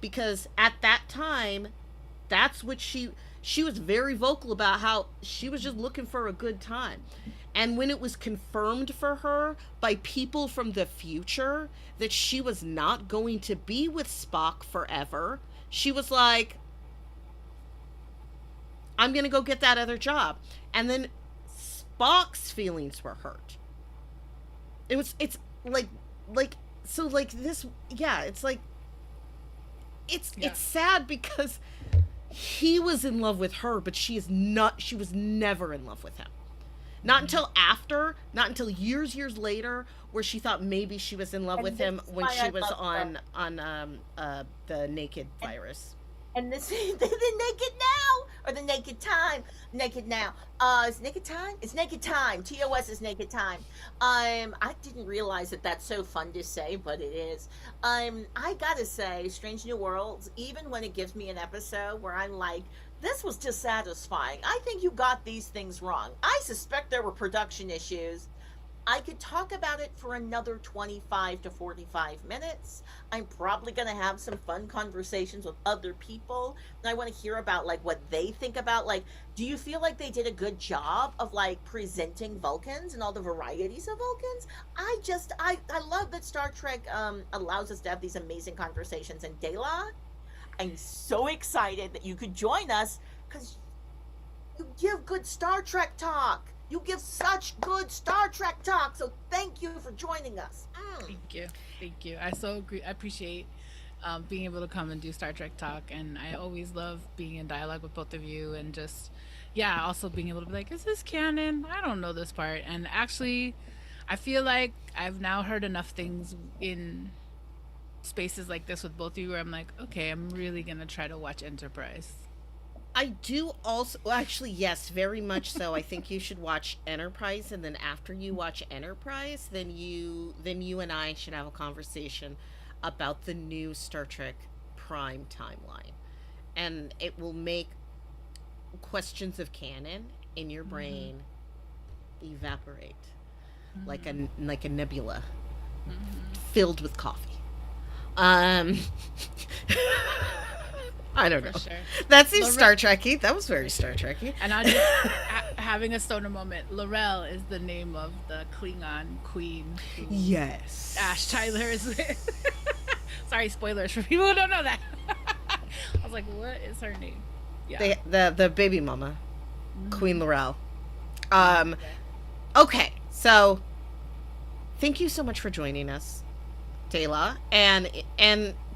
Speaker 1: because at that time that's what she was very vocal about, how she was just looking for a good time. And when it was confirmed for her by people from the future that she was not going to be with Spock forever, she was like, I'm going to go get that other job. And then Spock's feelings were hurt. It's so like this, yeah, it's like, it's sad because he was in love with her, but she was never in love with him. Not until years later, where she thought maybe she was in love with him when she was on the naked virus.
Speaker 3: And this the naked now or the naked time, naked now. It's naked time. It's naked time. TOS is naked time. I didn't realize that that's so fun to say, but it is. I gotta say, Strange New Worlds, even when it gives me an episode where I'm like, this was dissatisfying, I think you got these things wrong. I suspect there were production issues. I could talk about it for another 25 to 45 minutes. I'm probably going to have some fun conversations with other people. And I want to hear about like what they think about, like, do you feel like they did a good job of like presenting Vulcans and all the varieties of Vulcans? I love that Star Trek allows us to have these amazing conversations. And DeLa, I'm so excited that you could join us because you give good Star Trek talk. You give such good Star Trek talk, so thank you for joining us.
Speaker 2: Thank you. I so agree. I appreciate being able to come and do Star Trek talk, and I always love being in dialogue with both of you, and just, yeah, also being able to be like, is this canon? I don't know this part. And actually, I feel like I've now heard enough things in spaces like this with both of you where I'm like, okay, I'm really gonna try to watch Enterprise.
Speaker 1: I do also, well, actually, yes, very much so. I think you should watch Enterprise, and then after you watch Enterprise, then you and I should have a conversation about the new Star Trek Prime timeline, and it will make questions of canon in your brain evaporate like a nebula filled with coffee. I don't know.
Speaker 2: Sure.
Speaker 1: That seems Star Trek-y. That was very Star Trek-y.
Speaker 2: And I'm just having a stoner moment. Laurel is the name of the Klingon queen.
Speaker 1: Yes.
Speaker 2: Ash Tyler is with. Sorry, spoilers for people who don't know that. I was like, what is her name? Yeah.
Speaker 1: The baby mama, Queen Laurel. Okay, so thank you so much for joining us, DeLa, and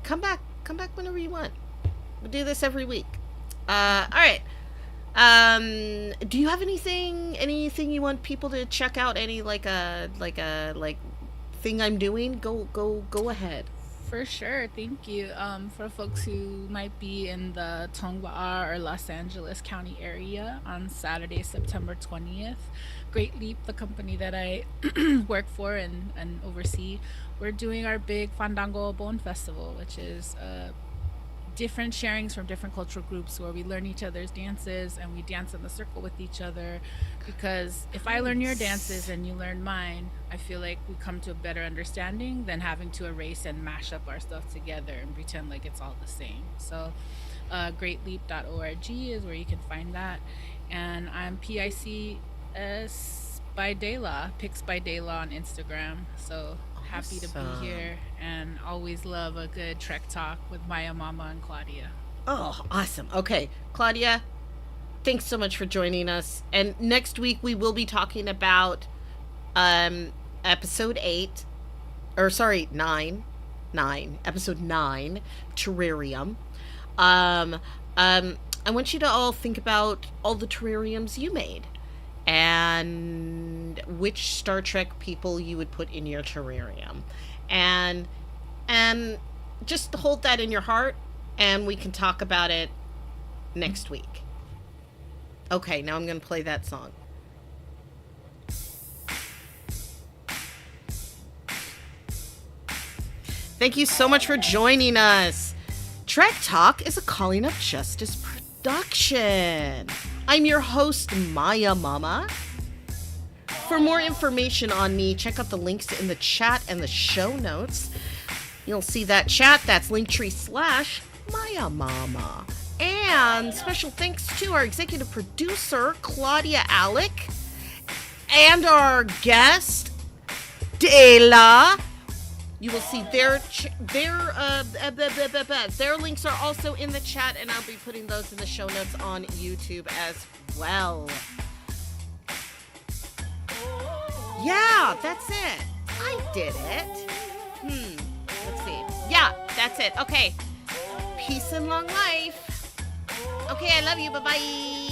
Speaker 1: come back whenever you want. We do this every week. All right. Do you have anything you want people to check out? Any like thing I'm doing? Go ahead.
Speaker 2: For sure, thank you. For folks who might be in the Tongva or Los Angeles County area on Saturday, September 20th, Great Leap, the company that I work for and oversee, we're doing our big Fandango Bone Festival, which is different sharings from different cultural groups where we learn each other's dances and we dance in the circle with each other. Because if I learn your dances and you learn mine, I feel like we come to a better understanding than having to erase and mash up our stuff together and pretend like it's all the same. So greatleap.org is where you can find that. And I'm PICS by DeLa, Pics by DeLa on Instagram. So happy to be here and always love a good Trek talk with Maiamama and Claudia.
Speaker 1: Oh, awesome. Okay, Claudia, thanks so much for joining us. And next week we will be talking about episode 8, or sorry, 9, episode 9, Terrarium. I want you to all think about all the terrariums you made and which Star Trek people you would put in your terrarium. And just hold that in your heart and we can talk about it next week. Okay, now I'm going to play that song. Thank you so much for joining us. Trek Talk is a Calling of Justice production. I'm your host, Maiamama. For more information on me, check out the links in the chat and the show notes. You'll see that chat, that's linktree/Maiamama. And special thanks to our executive producer, Claudia Alick, and our guest, DeLa. You will see their links are also in the chat, and I'll be putting those in the show notes on YouTube as well. Yeah, that's it. I did it. Let's see. Yeah, that's it. Okay. Peace and long life. Okay, I love you. Bye-bye.